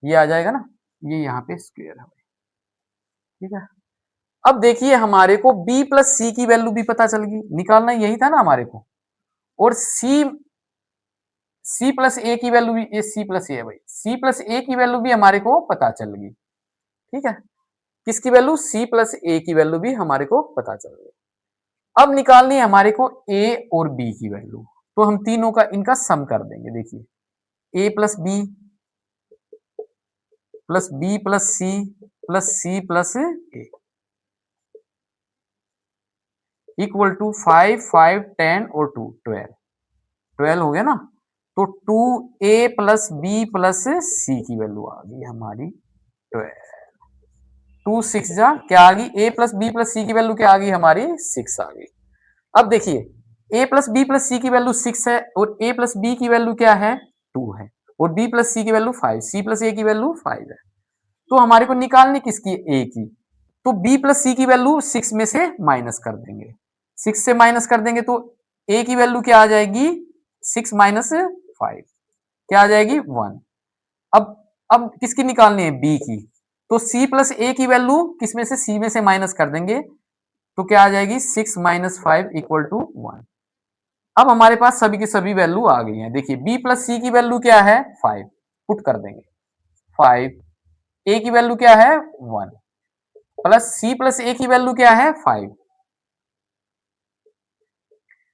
ये आ जाएगा ना, ये यहाँ पे स्क्वायर है। ठीक है, अब देखिए हमारे को b प्लस सी की वैल्यू भी पता चल गई, निकालना यही था ना हमारे को, और c प्लस ए की वैल्यू भी, ये c प्लस ए है भाई, c प्लस ए की वैल्यू भी हमारे को पता चल गई। ठीक है, किसकी वैल्यू, c प्लस ए की वैल्यू भी हमारे को पता चल गई। अब निकालनी है हमारे को a और b की वैल्यू, तो हम तीनों का इनका सम कर देंगे। देखिए a plus B plus B plus c plus a equal to 5 5 10 और 2 12, 12 हो गया ना, तो 2a plus B plus C की वैल्यू आ गई हमारी 12, 2 6 जा क्या आ गई, a plus B plus C की वैल्यू क्या आ गई हमारी, 6 आ गई। अब देखिए a plus B plus C की वैल्यू 6 है, और a प्लस बी की वैल्यू क्या है, 2 है, और b प्लस सी की वैल्यू 5, c प्लस a की वैल्यू 5 है, तो हमारे को निकालनी किसकी, a की, तो b प्लस सी की वैल्यू 6 में से माइनस कर देंगे, 6 से माइनस कर देंगे तो a की वैल्यू क्या आ जाएगी, 6 माइनस 5 क्या आ जाएगी, 1। अब किसकी निकालनी है, b की, तो c प्लस a की वैल्यू किस में से, c में से माइनस कर देंगे, तो क्या आ जाएगी, 6 माइनस 5 इक्वल टू 1। अब हमारे पास सभी की सभी वैल्यू आ गई हैं। देखिए b प्लस सी की वैल्यू क्या है, 5, पुट कर देंगे 5, a की वैल्यू क्या है, 1, प्लस c प्लस a की वैल्यू क्या है, 5,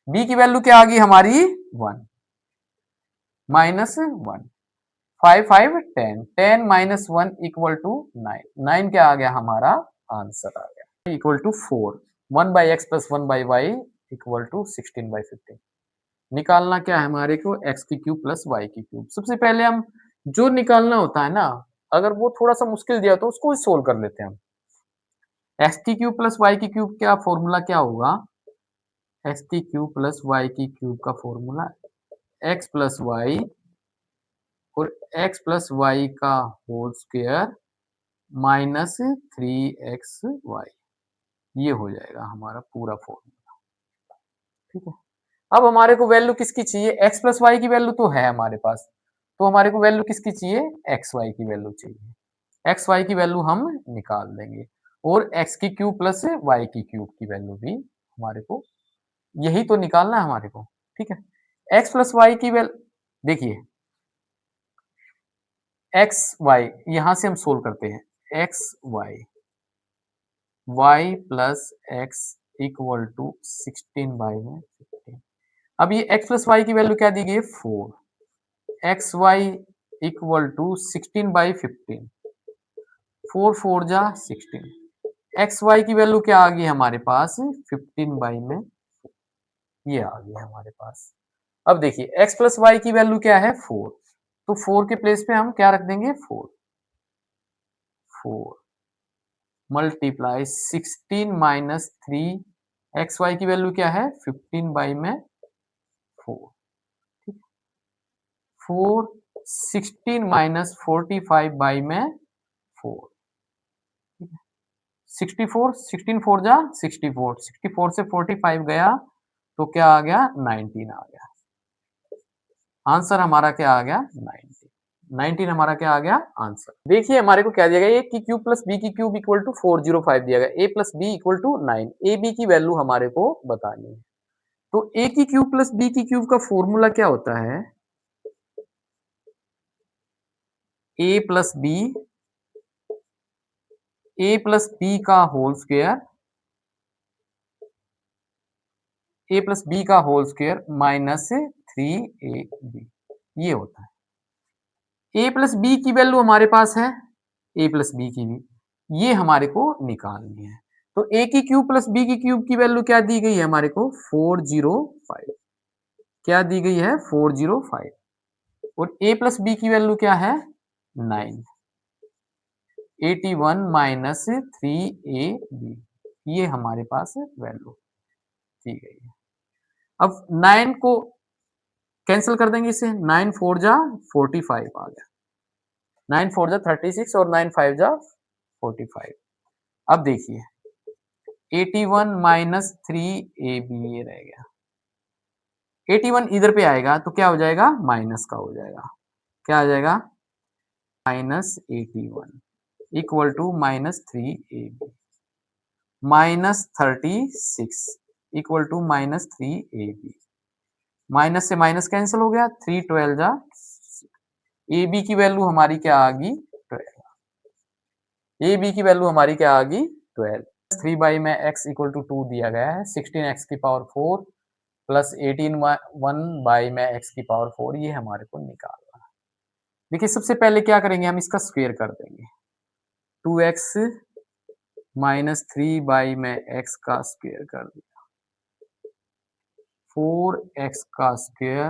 b की वैल्यू क्या आ गई हमारी, 1 माइनस 1, 5 5 10, 10 माइनस 1 इक्वल टू 9, 9 क्या आ गया हमारा आंसर आ गया, equal to 4, 1 by x plus 1 by y equal to 16 by 15। निकालना क्या है हमारे को, एक्स की क्यूब प्लस वाई की क्यूब। सबसे पहले हम जो निकालना होता है ना, अगर वो थोड़ा सा मुश्किल दिया तो उसको सोल्व कर लेते हैं हम। एक्स की क्यूब प्लस वाई की क्यूब क्या फॉर्मूला क्या होगा, एक्स की क्यूब प्लस वाई की क्यूब का फॉर्मूला एक्स प्लस वाई और एक्स प्लस वाई का होल स्क्वायर माइनस 3xy, ये हो जाएगा हमारा पूरा फॉर्मूला। ठीक है, अब हमारे को वैल्यू किसकी चाहिए, एक्स प्लस वाई की वैल्यू तो है हमारे पास, तो हमारे को वैल्यू किसकी चाहिए, एक्स वाई की वैल्यू चाहिए, एक्स वाई की वैल्यू हम निकाल देंगे, और एक्स की क्यूब प्लस वाई की क्यूब की वैल्यू भी हमारे को यही तो निकालना है हमारे को। ठीक है, एक्स प्लस वाई की वैल्यू, देखिए एक्स वाई यहां से हम सोल्व करते हैं, x y, y plus x equal to 16 by में 15। अब ये x प्लस वाई की वैल्यू क्या दी गई है, 4, x y equal to 16 by 15, 4 4 जा 16, एक्स वाई की वैल्यू क्या आ गई हमारे पास, 15 बाई में, ये आ गई हमारे पास। अब देखिए x प्लस वाई की वैल्यू क्या है, 4, तो 4 के प्लेस पे हम क्या रख देंगे, 4 4 मल्टीप्लाई 16 माइनस 3, एक्स वाई की वैल्यू क्या है, 15 बाई में 4, 4 16 माइनस 45 बाई में 4, ठीक है। 64, 16 4 जा 64, 64 से 45 गया तो क्या आ गया 19 आ गया। आंसर हमारा क्या आ गया 19। 19 हमारा क्या आ गया आंसर। देखिए हमारे को क्या दिया गया, ए की क्यूब प्लस बी की क्यूब इक्वल टू 405 दिया गया, A plus B equal to 9, A B की वैल्यू हमारे को बतानी है। तो ए की क्यूब प्लस बी की क्यूब का फॉर्मूला क्या होता है, ए प्लस बी का whole square, A plus B का होल स्क्वायर माइनस 3ab, ये होता है। ए प्लस बी की वैल्यू हमारे पास है, ए प्लस बी की भी, ये हमारे को निकालनी है। तो ए की क्यूब प्लस बी की क्यूब की वैल्यू क्या दी गई है हमारे को 405, क्या दी गई है 405, और ए प्लस बी की वैल्यू क्या है 9, 81 माइनस 3ab, ये हमारे पास वैल्यू दी गई है। अब 9 को कैंसिल कर देंगे, इसे 9 4 जा 45 आ गया, 9 4 जा 36 और 9 5 जा 45। अब देखिए 81 माइनस 3ab ये रह गया, 81 इधर पे आएगा तो क्या हो जाएगा माइनस का हो जाएगा, क्या आ जाएगा minus 81 equal to minus 3ab, minus 36 equal to minus 3ab, minus से माइनस कैंसिल हो गया, 3 12 जा, ए बी की वैल्यू हमारी क्या आ गई 12, ए बी की वैल्यू हमारी क्या आ गई 12। 3 बाई में x इक्वल टू 2 दिया गया है, 16x की पावर 4 प्लस 18 1 बाई में x की पावर 4, ये हमारे को निकालना है। देखिए सबसे पहले क्या करेंगे, हम इसका स्क्वायर कर देंगे, 2x माइनस 3 बाई में x का स्क्वायर कर दिया, 4x का स्क्वायर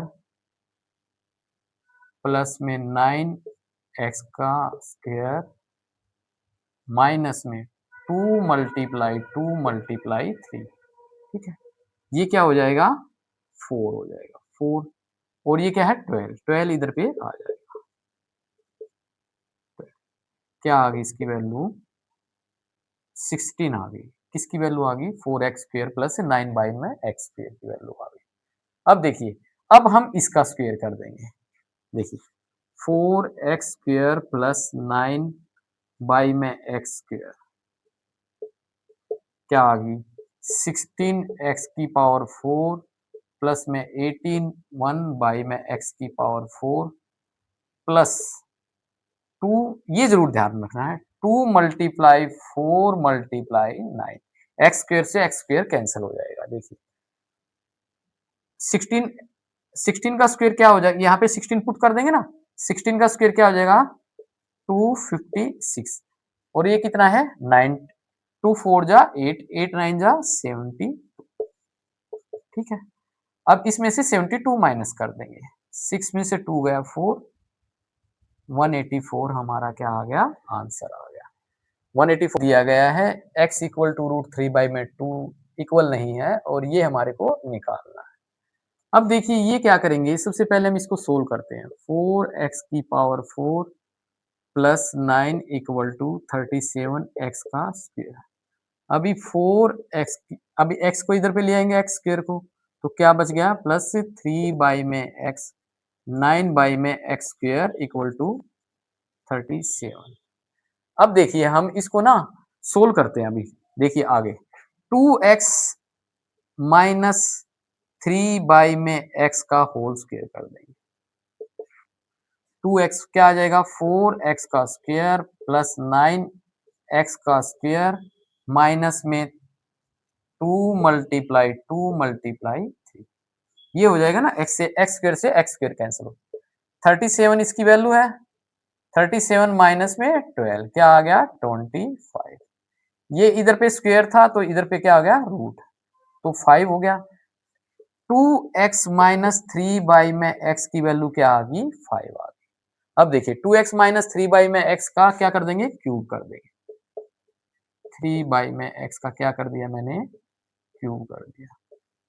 प्लस में 9x का स्क्वायर माइनस में 2 मल्टीप्लाई 3, ठीक है। ये क्या हो जाएगा 4 हो जाएगा, 4, और ये क्या है 12, 12 इधर पे आ जाएगा, क्या आ गई इसकी वैल्यू 16 आ गई, किसकी वैल्यू आ गई 4x स्क्वायर प्लस 9 बाई में x स्क्वायर की वैल्यू आ गई। अब देखिए अब हम इसका स्क्वायर कर देंगे, देखिए 4x स्क्वायर प्लस 9 बाई में x स्क्वायर क्या आ गई 16x की पावर 4 प्लस में 18 1 बाई में x की पावर 4 प्लस 2, ये जरूर ध्यान रखना है 2 मल्टीप्लाई 4 मल्टीप्लाई 9, एक्स स्क्वायर से एक्स स्क्वायर कैंसिल हो जाएगा। देखिए 16 16 का स्क्वायर क्या हो जाएगा, यहाँ पे 16 पुट कर देंगे ना, 16 का स्क्वायर क्या हो जाएगा 256, और ये कितना है 9, 2 4 जा 8, 8 9 जा 70, ठीक है। अब इसमें से 72 माइनस कर देंगे, 6 में से 2 गया 4, 184 हमारा क्या आ गया आंसर आ गया। 184 दिया गया है, x equal to root 3 by में 2 इक्वल नहीं है, और ये हमारे को निकालना है। अब देखिए ये क्या करेंगे, सबसे पहले हम इसको सोल्व करते हैं, 4x की power 4 plus 9 equal to 37 x का स्क्वायर। अभी 4x अभी x को इधर पे ले आएंगे x स्क्वायर को, तो क्या बच गया प्लस 3 बाई में x, 9 बाई में x स्क्वायर इक्वल टू 37। अब देखिए हम इसको ना सोल्व करते हैं, अभी देखिए आगे 2x माइनस 3 बाई में x का होल स्क्वायर कर देंगे, 2x क्या आ जाएगा 4x का स्क्वायर प्लस 9x का स्क्वायर माइनस में 2 मल्टीप्लाई 3, ये हो जाएगा ना, x से x स्क्वायर कैंसिल हो, 37 इसकी वैल्यू है, 37 माइनस में 12 क्या आ गया 25, ये इधर पे स्क्वायर था तो इधर पे क्या आ गया रूट, तो 5 हो गया। 2x माइनस 3 बाई में x की वैल्यू क्या आ गई 5 आ गई। अब देखिए 2x माइनस 3 बाई में x का क्या कर देंगे क्यूब कर देंगे, 3 बाई में x का क्या कर दिया मैंने क्यूब कर दिया,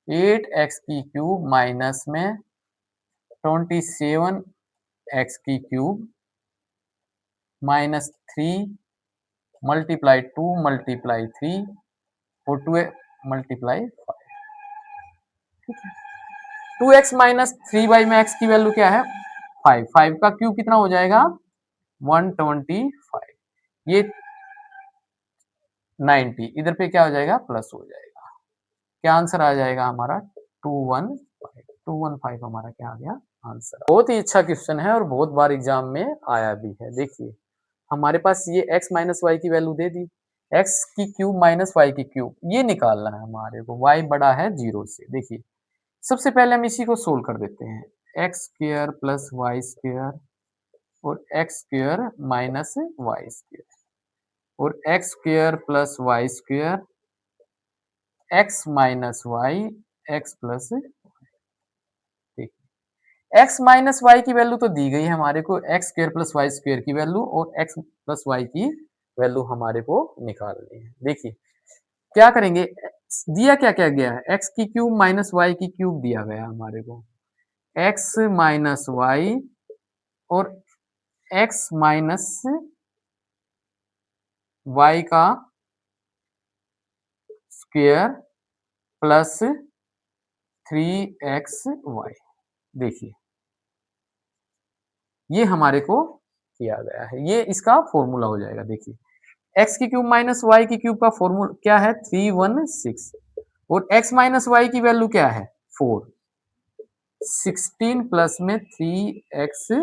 8x की क्यूब माइनस में 27x की क्यूब माइनस 3 मल्टीप्लाई 2 मल्टीप्लाई 3 और 2 मल्टीप्लाई 5। ठीक है, 2x माइनस 3y में x की वैल्यू क्या है 5। 5 का क्यूब कितना हो जाएगा 125। ये 90 इधर पे क्या हो जाएगा प्लस हो जाएगा। क्या आंसर आ जाएगा हमारा 215 हमारा क्या आ गया आंसर। बहुत ही अच्छा क्वेश्चन है और बहुत बार एग्जाम में आया भी है। देखिए हमारे पास ये x माइनस वाई की वैल्यू दे दी, x की क्यूब माइनस वाई की क्यूब ये निकालना है हमारे को। y बड़ा है 0 से। देखिए सबसे पहले हम इसी को सोल्व कर देते हैं। X square plus Y square और X square minus Y square और X square plus Y square X minus Y X plus. X minus Y की वैल्यू तो दी गई है हमारे को, x square plus Y square की वैल्यू और एक्स प्लस वाई की वैल्यू हमारे को निकालनी है। देखिए क्या करेंगे, दिया क्या क्या गया है एक्स की क्यूब माइनस वाई की क्यूब दिया गया हमारे को, एक्स माइनस वाई और एक्स माइनस वाई का स्क्वायर प्लस 3xy। देखिए ये हमारे को किया गया है, ये इसका फॉर्मूला हो जाएगा। देखिए एक्स की क्यूब माइनस वाई की क्यूब का फॉर्मूला क्या है 316 और एक्स माइनस वाई की वैल्यू क्या है 4। 16 प्लस में 3xy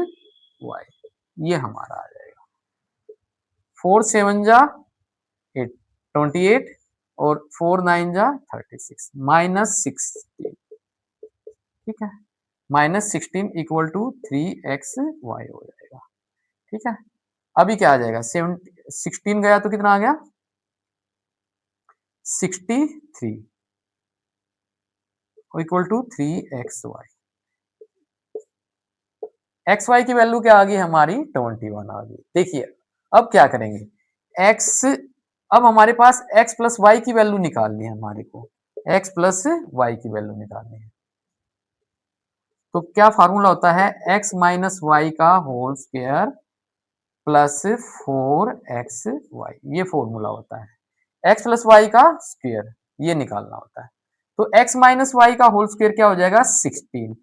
ये हमारा आ जाएगा। 4 7 जा 8 28 और 4 9 जा 36 माइनस 16। ठीक है, माइनस 16 इक्वल टू 3xy हो जाएगा। ठीक है, अभी क्या आ जाएगा 16 गया तो कितना आ गया 63 इक्वल टू 3xy। xy की वैल्यू क्या आ गई हमारी 21 आ गई। देखिए अब क्या करेंगे x, अब हमारे पास x प्लस वाई की वैल्यू निकालनी है हमारे को, x प्लस वाई की वैल्यू निकालनी है। तो क्या फार्मूला होता है x माइनस वाई का होल स्क्वायर प्लस 4xy, ये फॉर्मूला होता है। x प्लस वाई का स्क्वायर ये निकालना होता है। तो x माइनस वाई का होल स्क्वायर क्या हो जाएगा 16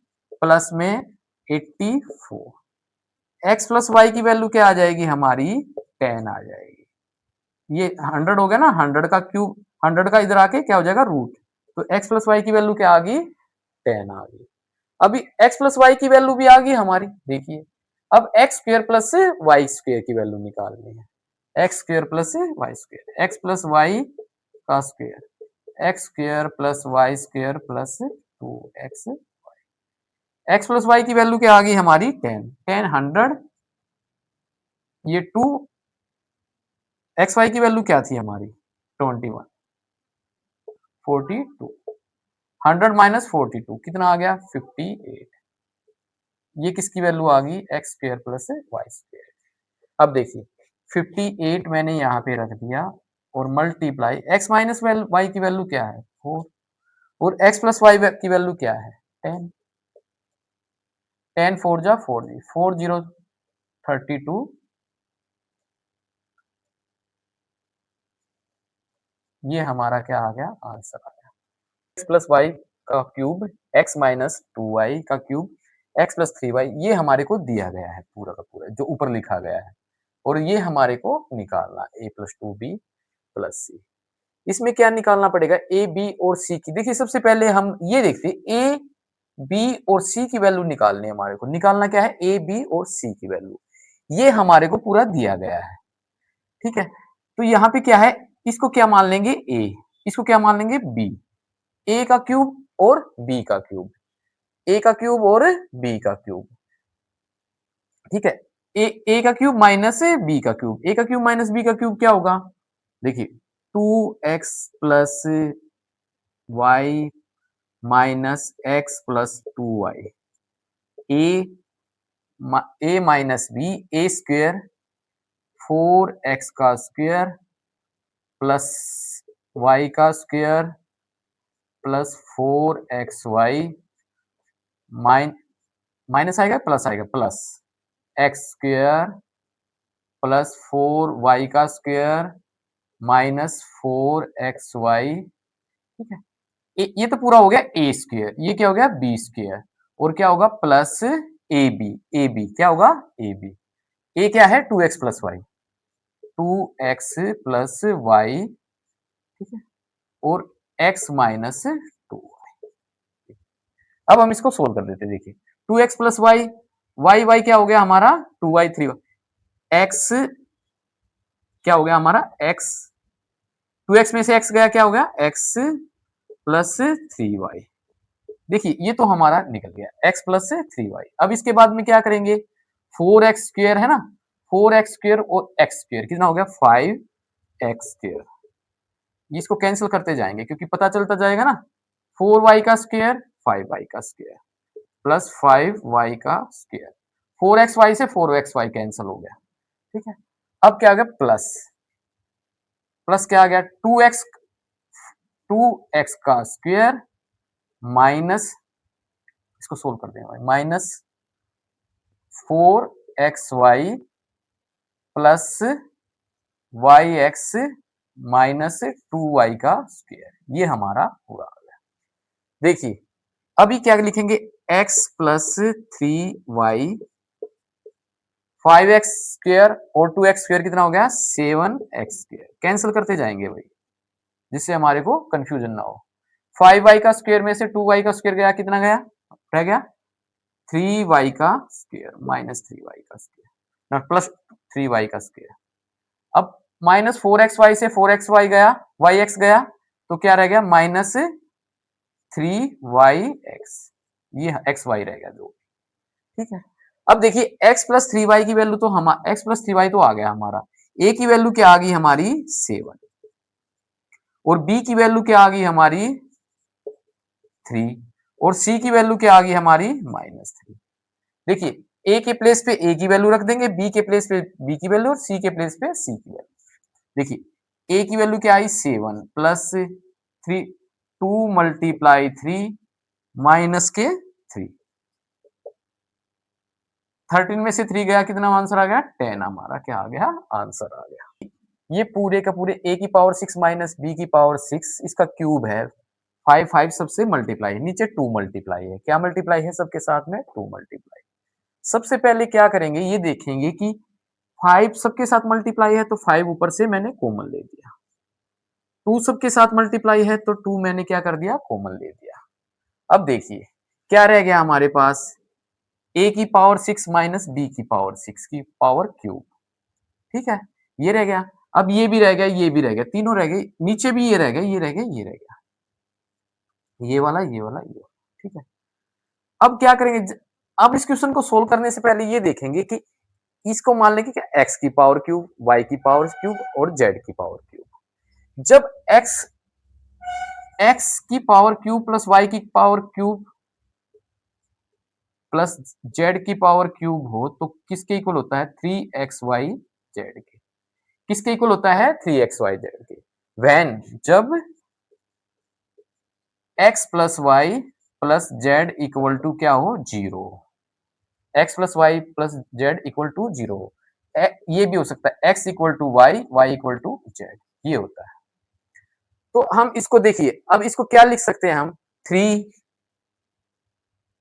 प्लस में 84। x प्लस वाई की वैल्यू क्या आ जाएगी हमारी 10 आ जाएगी। ये 100 हो गया ना, 100 का क्यूब 100 का इधर आके क्या हो जाएगा रूट। तो x प्लस वाई की वैल्यू क्या आ गई 10 आ गई। अभी x प्लस वाई की वैल्यू भी आ गई हमारी। देखिए अब x square plus Y square की वैल्यू निकालनी है। X square plus Y square, x plus Y का square, x square plus Y square plus 2x। X plus Y की वैल्यू क्या आ गई हमारी 10 10 100, ये 2, एक्स वाई की वैल्यू क्या थी हमारी 21 42, 100 माइनस 42 कितना आ गया 58। ये किसकी वैल्यू आ गई x square plus Y square. अब देखिए 58 मैंने यहाँ पे रख दिया और मल्टीप्लाई एक्स माइनस वाई की वैल्यू क्या है 4 और एक्स प्लस वाई की वैल्यू क्या है 10। 10 4 जा 4 जी 4 0 32, ये हमारा क्या आ गया आंसर आ गया। एक्स प्लस वाई का क्यूब एक्स माइनस 2y का क्यूब एक्स प्लस 3y ये हमारे को दिया गया है पूरा का पूरा जो ऊपर लिखा गया है और ये हमारे को निकालना a प्लस 2b प्लस सी। इसमें क्या निकालना पड़ेगा ए बी और सी की। देखिए सबसे पहले हम ये देखते हैं ए बी और सी की वैल्यू निकालनी है हमारे को। निकालना क्या है ए बी और सी की वैल्यू, ये हमारे को पूरा दिया गया है। ठीक है, तो यहाँ पे क्या है इसको क्या मान लेंगे ए, इसको क्या मान लेंगे बी, ए का क्यूब और बी का क्यूब, ए का क्यूब और बी का क्यूब। ठीक है, ए का क्यूब माइनस बी का क्यूब, ए का क्यूब माइनस बी का क्यूब क्या होगा देखिए 2x plus Y minus x plus 2y, a a minus B a square 4x का स्क्वेयर प्लस वाई का स्क्वेयर प्लस 4xy माइनस आएगा प्लस आएगा plus x square plus 4y का स्क्वेयर माइनस 4xy, ठीक है। ये तो पूरा हो गया ए स्क्वायर, ये क्या हो गया बी स्क्वायर, और क्या होगा plus a b, a b क्या होगा ए बी, ए क्या है 2x plus Y, 2x plus Y, ठीक है, और x माइनस 2y। अब हम इसको सोल्व कर देते हैं, देखिए 2x plus Y, Y Y क्या हो गया हमारा 2y 3y, x क्या हो गया हमारा x, 2x में से x गया क्या हो गया x प्लस 3y। देखिए ये तो हमारा निकल गया x प्लस 3y। अब इसके बाद में क्या करेंगे, 4x स्क्वायर है ना, 4x स्क्वायर और x स्क्वायर कितना हो गया 5x स्क्वायर, इसको कैंसिल करते जाएंगे क्योंकि पता चलता जाएगा ना, 4y का स्क्वायर 5y का स्क्वायर प्लस 5y का स्क्वायर, 4xy से 4xy कैंसिल हो गया, ठीक है। अब क्या आ गया प्लस, प्लस क्या आ गया 2x का स्क्वायर माइनस, इसको सोल्व कर देंगे भाई, minus 4xy plus y x minus 2y का स्क्वायर, ये हमारा पूरा आ गया। देखिए अभी क्या लिखेंगे, x plus 3y, 5x square और 2x स्क्वायर कितना हो गया 7x स्क्वायर, कैंसिल करते जाएंगे भाई जिससे हमारे को कंफ्यूजन ना हो। 5y का स्क्वायर में से 2y का स्क्वायर गया, कितना गया रह गया 3y का स्क्वायर माइनस 3y का स्क्वायर ना प्लस 3y का स्क्वायर। अब माइनस 4xy से 4xy गया, yx गया, तो क्या रह गया माइनस 3yx, ये xy रह गया जो, ठीक है। अब देखिए x प्लस 3y की वैल्यू तो हम x प्लस 3y तो आ गया हमारा, a की वैल्यू क्या आ गई हमारी 7 और b की वैल्यू क्या आ गई हमारी 3 और c की वैल्यू क्या आ गई हमारी माइनस 3। देखिए a के प्लेस पे a की वैल्यू रख देंगे, b के प्लेस पे b की वैल्यू और c के प्लेस पे c की वैल्यू। देखिए a की वैल्यू क्या आई 7 प्लस 3, 2 मल्टीप्लाई 3 माइनस के 3, 13 में से 3 गया, कितना आंसर आ गया 10, हमारा क्या आ गया आंसर आ गया। ये पूरे का पूरे a की पावर 6 माइनस b की पावर 6 इसका क्यूब है, 5 5 सबसे मल्टीप्लाई है, नीचे 2 मल्टीप्लाई है, क्या मल्टीप्लाई है सबके साथ में 2 मल्टीप्लाई। सबसे पहले क्या करेंगे, ये देखेंगे कि 5 सबके साथ मल्टीप्लाई है तो 5 ऊपर से मैंने कॉमन ले दिया, 2 सबके साथ मल्टीप्लाई है तो 2 मैंने क्या कर दिया कॉमन ले दिया। अब देखिए क्या रह गया हमारे पास, a की पावर 6 माइनस b की पावर 6 की पावर क्यूब, ठीक है, ये रह गया। अब ये भी रह गया, ये भी रह गया, तीनों रह गए, नीचे भी ये रह गया, ये रह गया, ये रह गया, ये वाला, ये वाला, ये वाला, ठीक है। अब क्या करेंगे, अब इस क्वेश्चन को सोल्व करने से पहले ये देखेंगे कि इसको मान लेंगे कि x की पावर क्यूब, y की पावर क्यूब और z की पावर क्यूब। जब x की पावर क्यूब प्लस y की पावर क्यूब प्लस z की पावर क्यूब हो तो किसके इक्वल होता है 3xy z के, किसके इक्वल होता है 3xy z के, व्हेन जब x plus y plus z equal to क्या हो 0, x plus Y plus Z equal to 0, ये भी हो सकता है x equal to y, y equal to z, ये होता है। तो हम इसको देखिए, अब इसको क्या लिख सकते हैं हम 3,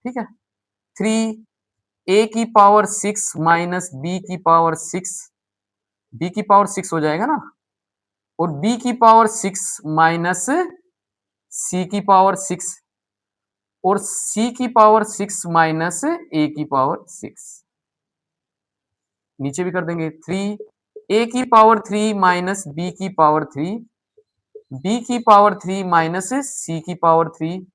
ठीक है, 3 a की पावर 6 माइनस b की पावर 6, b की पावर 6 हो जाएगा ना, और b की पावर 6 माइनस c की पावर 6 और c की पावर 6 माइनस a की पावर 6, नीचे भी कर देंगे 3 a की पावर 3 माइनस b की पावर 3, b की पावर 3 माइनस c की पावर 3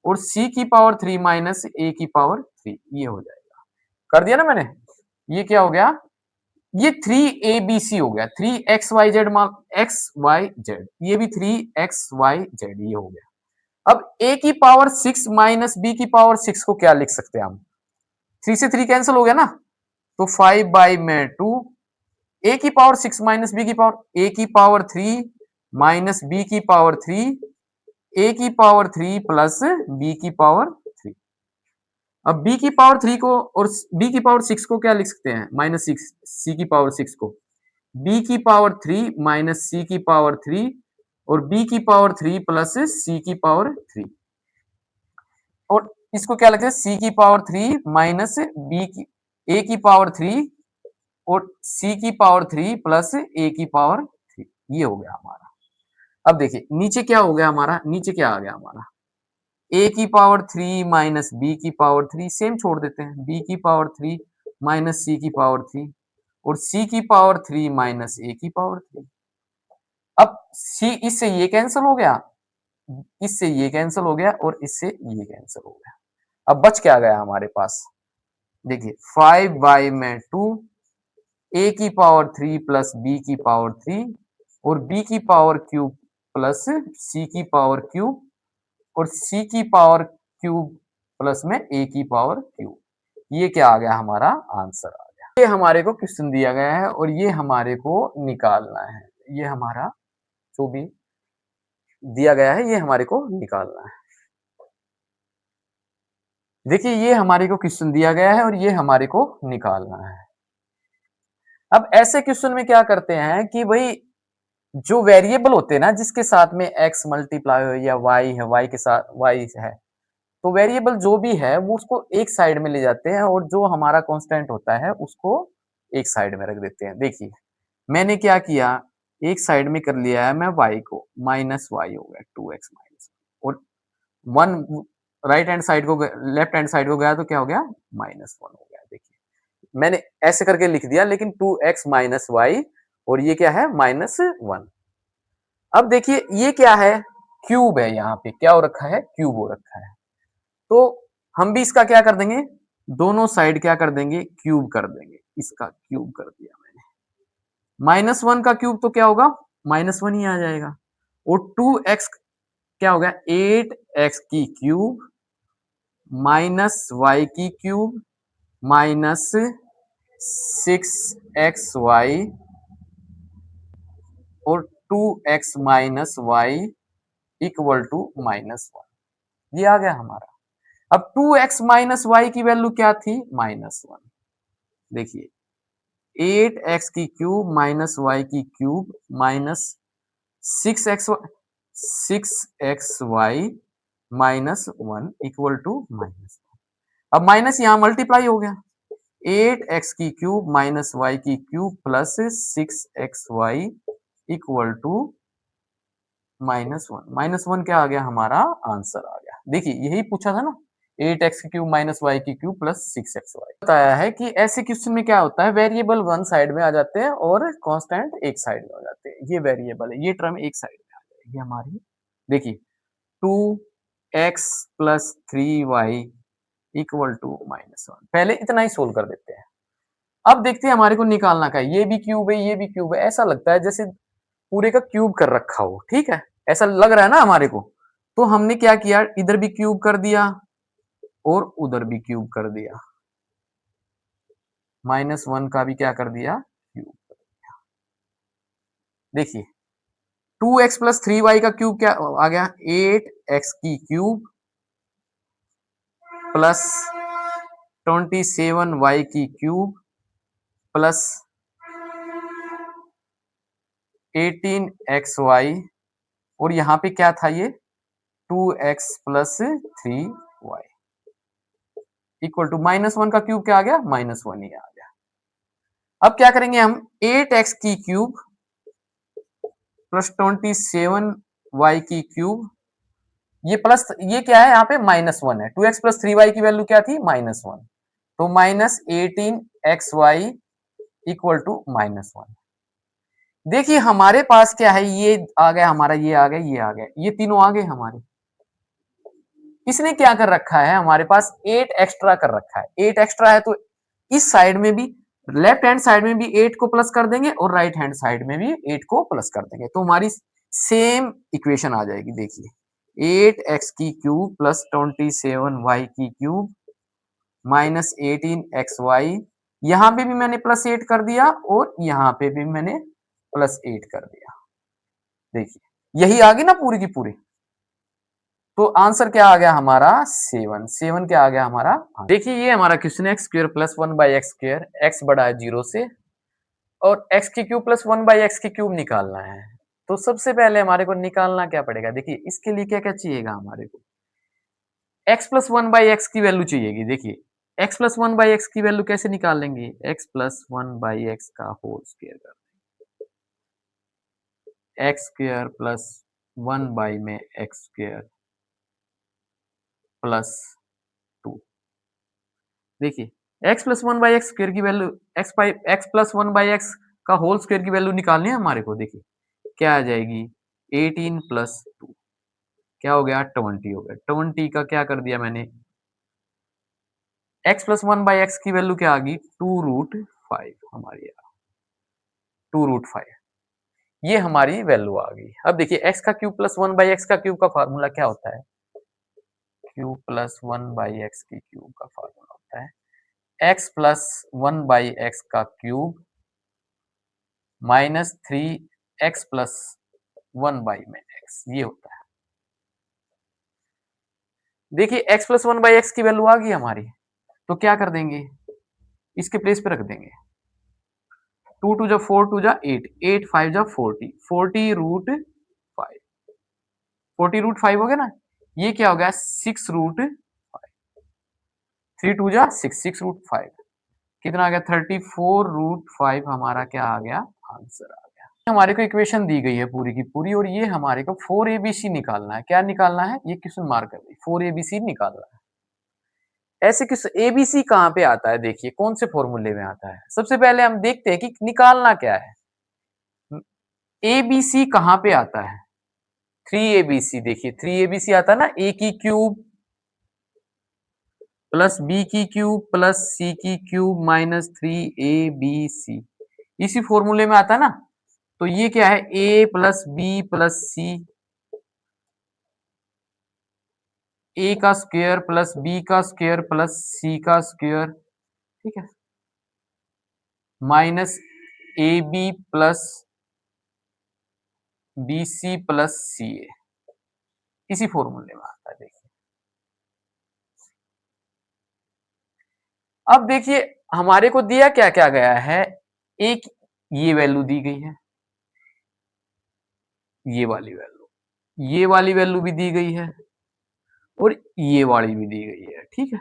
और c की पावर 3 माइनस a की पावर 3, ये हो जाएगा। कर दिया ना मैंने, ये क्या हो गया, ये 3abc हो गया, 3xyz मान xyz, ये भी 3xyz, ये हो गया। अब a की पावर 6 माइनस b की पावर 6 को क्या लिख सकते हैं हम, 3 से 3 कैंसिल हो गया ना, तो 5 बाई में 2, a की पावर 6 माइनस b की पावर, a की पावर 3 माइनस b की पावर 3, a की पावर 3 प्लस b की पावर 3। अब b की पावर 3 को और b की पावर 6 को क्या लिख सकते हैं माइनस 6, c की पावर 6 को, बी की पावर 3 माइनस सी की पावर 3 और बी की पावर 3 प्लस सी की पावर 3 और इसको क्या लिखते हैं सी की पावर 3 माइनस बी की ए की पावर 3 और सी की पावर 3 प्लस ए की पावर 3 ये हो गया हमारा। अब देखिए नीचे क्या हो गया हमारा, नीचे क्या आ गया हमारा ए की पावर 3 माइनस बी की पावर 3 सेम छोड़ देते हैं, बी की पावर 3 माइनस सी की पावर 3 और सी की पावर 3 माइनस ए की पावर 3। अब सी इससे ये कैंसिल हो गया, इससे ये कैंसिल हो गया और इससे ये कैंसिल हो गया। अब बच क्या गया हमारे पास, देखिए 5y में 2 ए की पावर 3 प्लस बी की पावर 3 और बी की पावर क्यूब प्लस सी की पावर क्यूब और सी की पावर क्यूब प्लस में ए की पावर क्यूब। ये क्या आ गया हमारा आंसर आ गया। ये हमारे को क्वेश्चन दिया गया है और ये हमारे को निकालना है। ये हमारा जो भी दिया गया है ये हमारे को निकालना है। देखिए ये हमारे को क्वेश्चन दिया गया है और ये हमारे को निकालना है। अब ऐसे क्वेश्चन में क्या करते हैं कि भाई जो वेरिएबल होते हैं ना जिसके साथ में x मल्टीप्लाई हो या y है, y के साथ y है, तो वेरिएबल जो भी है वो उसको एक साइड में ले जाते हैं और जो हमारा कांस्टेंट होता है उसको एक साइड में रख देते हैं। देखिए मैंने क्या किया, एक साइड में कर लिया है मैं y को, माइनस वाई हो गया 2x माइनस और वन राइट हैंड साइड को लेफ्ट हैंड साइड को गया तो क्या हो गया -1 हो गया। देखिए मैंने ऐसे करके लिख दिया लेकिन 2x माइनस वाई और ये क्या है -1। अब देखिए ये क्या है, क्यूब है, यहाँ पे क्या हो रखा है क्यूब हो रखा है, तो हम भी इसका क्या कर देंगे, दोनों साइड क्या कर देंगे क्यूब कर देंगे। इसका क्यूब कर दिया मैंने, -1 का क्यूब तो क्या होगा -1 ही आ जाएगा और 2x क्या होगा 8x की क्यूब माइनस वाई की क्यूब माइनस 6xy और 2x minus Y equal to -1। ये आ गया हमारा। अब 2x माइनस वाई की वैल्यू क्या थी -1। देखिए 8x की क्यूब माइनस वाई की cube minus 6xy minus 1 equal to -1। अब माइनस यहाँ मल्टीप्लाई हो गया, 8x की क्यूब माइनस वाई की cube plus 6xy equal to -1 क्या आ गया हमारा आंसर आ गया। देखिए यही पूछा था ना, 8x की क्यूब माइनस वाई की क्यूब प्लस 6xy। बताया है कि ऐसे क्वेश्चन में क्या होता है वेरिएबल वन साइड में आ जाते हैं और कांस्टेंट एक साइड में हो जाते हैं। ये वेरिएबल है, ये टर्म एक साइड में आ जाएगी हमारी। देखिए 2x plus 3y equal to -1। पहले इतना ही सोल्व कर देते हैं। अब देखते हैं हमारे को निकालना का, ये भी क्यूब है ये भी क्यूब है, ऐसा लगता है जैसे पूरे का क्यूब कर रखा हो, ठीक है ऐसा लग रहा है ना हमारे को। तो हमने क्या किया, इधर भी क्यूब कर दिया और उधर भी क्यूब कर दिया, -1 का भी क्या कर दिया क्यूब कर दिया। देखिए 2x प्लस 3y का क्यूब क्या आ गया 8x की क्यूब प्लस 27y की क्यूब प्लस 18xy और यहाँ पे क्या था ये 2x plus 3y equal to -1 का क्यूब क्या आ गया -1 ही आ गया। अब क्या करेंगे हम 8x की क्यूब प्लस 27y की क्यूब, ये प्लस ये क्या है यहाँ पे -1 है, 2x प्लस 3y की वैल्यू क्या थी -1, तो -18xy इक्वल टू -1। देखिए हमारे पास क्या है, ये आ गया हमारा, ये आ गया ये आ गया, ये तीनों आ गए हमारे। इसने क्या कर रखा है हमारे पास 8 एक्स्ट्रा कर रखा है, 8 एक्स्ट्रा है तो इस साइड में भी लेफ्ट हैंड साइड में भी 8 को प्लस कर देंगे और राइट हैंड साइड में भी 8 को प्लस कर देंगे, तो हमारी सेम इक्वेशन आ जाएगी। देखिए 8x की क्यूब प्लस 27y की क्यूब माइनस 18xy, यहां पे भी मैंने +8 कर दिया और यहां पे भी मैंने +8 कर दिया। देखिए यही आ गई ना पूरी की पूरी, तो आंसर क्या आ गया हमारा 7 क्या आ गया हमारा। देखिए ये हमारा क्वेश्चन है x² + 1/x², x बड़ा है 0 से और एक्स की क्यूब प्लस 1 बाई एक्स की क्यूब निकालना है। तो सबसे पहले हमारे को निकालना क्या पड़ेगा? देखिए इसके लिए क्या-क्या चाहिएगा हमारे को? एक्स प्लस 1 बाई एक्स की वैल्यू चाहिएगी। देखिए एक्स प्लस 1 बाई एक्स की वैल्यू कैसे निकालेंगे? एक्स प्लस 1 बाई एक्स का होल स्क्वायर कर एक्स स्क्वायर प्लस 1 बाई में एक्स स्क्वायर प्लस 2। देखिए x plus 1 by x square की value X plus 1 by x का होल स्क्वायर की वैल्यू निकालनी है हमारे को। देखिए क्या आ जाएगी? 18 प्लस 2 क्या हो गया? 20 हो गया। 20 का क्या कर दिया मैंने? x प्लस 1 बाई एक्स की वैल्यू क्या आ गई? 2 रूट 5 हमारी 2 रूट 5 ये हमारी वैल्यू आ गई। अब देखिए x का क्यूब प्लस 1 बाई एक्स का क्यूब का फार्मूला क्या होता है? क्यूब प्लस 1 बाई एक्स की क्यूब का फार्मूला होता है x प्लस 1 बाई एक्स का cube minus 3x plus 1 by में x ये होता है। देखिए x प्लस 1 बाई एक्स की वैल्यू आ गई हमारी, तो क्या कर देंगे? इसके प्लेस पे रख देंगे। 2 टू जा 4 टू जा 8 8 5 जा 40 40 रूट 5 40 रूट 5 हो गया ना। ये क्या हो गया? 6 रूट 3 टू जा 6 6 रूट 5 कितना आ गया? 34 रूट 5 हमारा क्या आ गया? आंसर आ गया। हमारे को इक्वेशन दी गई है पूरी की पूरी और ये हमारे को 4 एबीसी निकालना है। क्या निकालना है? ये क्वेश्चन मार्क कर दी 4 एबीसी निकालना है। ऐसे किस एबीसी कहाँ पे आता है? देखिए कौन से फॉर्मूले में आता है? सबसे पहले हम देखते हैं कि निकालना क्या है। एबीसी कहाँ पे आता है? 3 एबीसी। देखिए 3 एबीसी आता है ना, ए की क्यूब प्लस बी की क्यूब प्लस सी की क्यूब माइनस 3 एबीसी इसी फॉर्मूले में आता है ना। तो ये क्या है? A plus B plus C A का स्क्वायर प्लस बी का स्क्वायर प्लस सी का स्क्वायर ठीक है minus A B plus B C plus C A इसी फॉर्मूले में आता है। देखिए अब देखिए हमारे को दिया क्या क्या गया है? एक ये वैल्यू दी गई है, ये वाली वैल्यू भी दी गई है और ये वाली भी दी गई है। ठीक है,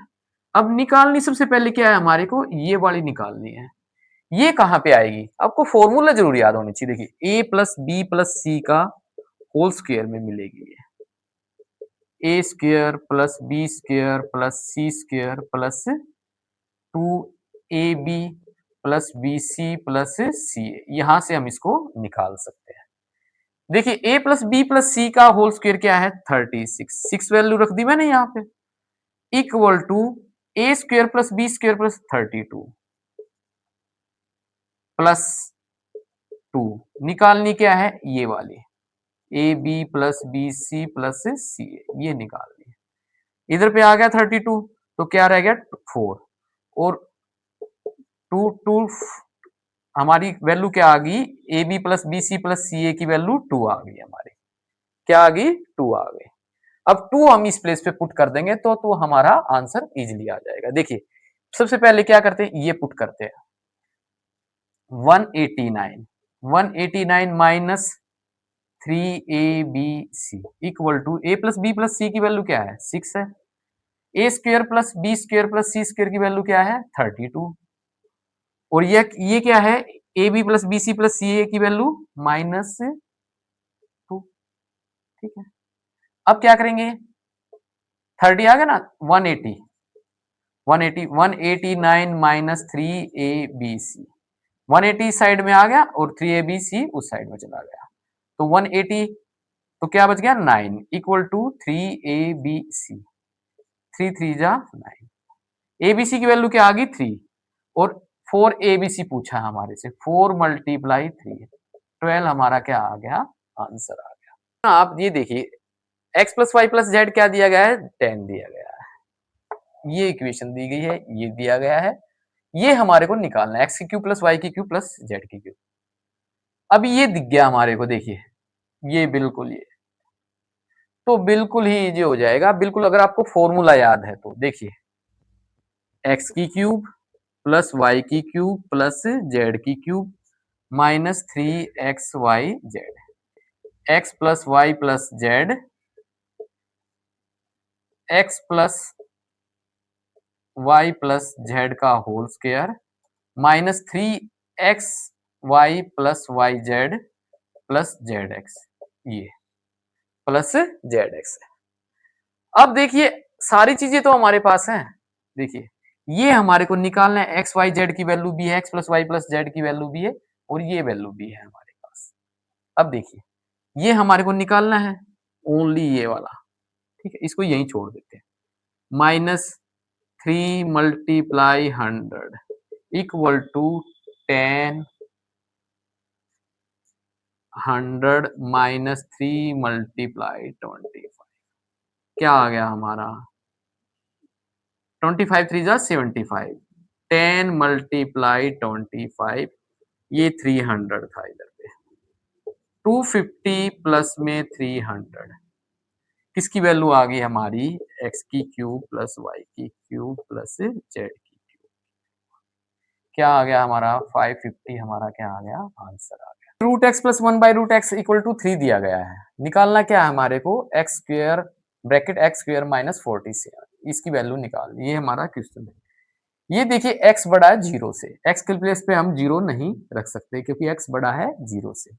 अब निकालनी सबसे पहले क्या है हमारे को? ये वाली निकालनी है। ये कहाँ पे आएगी? आपको फॉर्मूला जरूर याद होनी चाहिए। देखिए A plus B plus C का होल स्क्वायर में मिलेगी ये A square plus B square plus C square plus 2ab plus B C plus C A यहां से हम इसको निकाल सकते हैं। देखिए a plus B plus C का होल स्क्वायर क्या है? 36 6 वैल्यू रख दी मैंने यहाँ पे equal to A square plus B square plus 32 plus 2 निकालनी क्या है? ये वाली A B plus B C plus C A ये निकालनी है। इधर पे आ गया 32 तो क्या रह गया? 4 और 2 2 हमारी वैल्यू क्या आ गई? A B plus B C plus C A की वैल्यू 2 आ गई हमारी। क्या आ गई? 2 आ गई। अब 2 हम इस प्लेस पे पुट कर देंगे तो हमारा आंसर इजीली आ जाएगा। देखिए सबसे पहले क्या करते हैं? ये पुट करते हैं 189 189 minus 3abc equal to A plus B plus C की वैल्यू क्या है? 6 है। ए square plus B square plus C square की वैल्यू क्या है? 32 और ये क्या है? A B plus B C plus C A की वैल्यू -2 ठीक है। अब क्या करेंगे? 30 आ गया ना 180 180 189 माइनस 3abc 180 साइड में आ गया और 3abc उस साइड में चला गया तो 180 तो क्या बच गया? 9 इक्वल टू 3abc 3 3 जा 9 एबीसी की वैल्यू क्या आ गई? 3 और 4 एबीसी पूछा हमारे से 4 मल्टीप्लाई 3 12 हमारा क्या आ गया? आंसर आ गया। आप ये देखिए x plus Y plus z क्या दिया गया है? 10 दिया गया है। ये इक्वेशन दी गई है, ये दिया गया है। ये हमारे को निकालना है x की क्यूब प्लस वाई की क्यूब प्लस जेड की क्यूब। अभी ये दिख गया हमारे को। देखिए ये बिल्कुल ये तो बिल्कुल ही इजी हो जाएगा। बिल्कुल अगर आपको फॉर्मूला याद है तो देखिए x की क्यूब प्लस वाई की क्यूब प्लस जेड की cube minus 3xyz, x plus Y plus Z, x plus Y plus Z का whole square minus 3xy plus Y Z plus Z X, ये प्लस जेड एक्स। अब देखिए सारी चीजें तो हमारे पास हैं, देखिए ये हमारे को निकालना है, एक्स वाई जेड की वैल्यू भी है, x plus Y plus Z की वैल्यू भी है और ये वैल्यू भी है हमारे पास। अब देखिए ये हमारे को निकालना है, ओनली ये वाला, ठीक है, इसको यहीं छोड़ देते हैं। माइनस 3 × 100 इक्वल टू 10 100 माइनस 3 × 25, क्या आ गया हमारा 25 3 जा 75, 10 × 25, ये 300 था इधर पे, 250 प्लस में 300, किसकी वैल्यू आ गई हमारी x की क्यूब प्लस वाई की क्यूब प्लस जेड की क्यूब, क्या आ गया हमारा 550, हमारा क्या आ गया आंसर आ गया। Root x plus 1/√x equal to 3 दिया गया है, निकालना क्या है हमारे को x square bracket x square minus 47, इसकी वैल्यू निकाल, ये हमारा क्वेश्चन है। ये देखिए x बड़ा है 0 से, x के प्लेस पे हम 0 नहीं रख सकते क्योंकि x बड़ा है 0 से।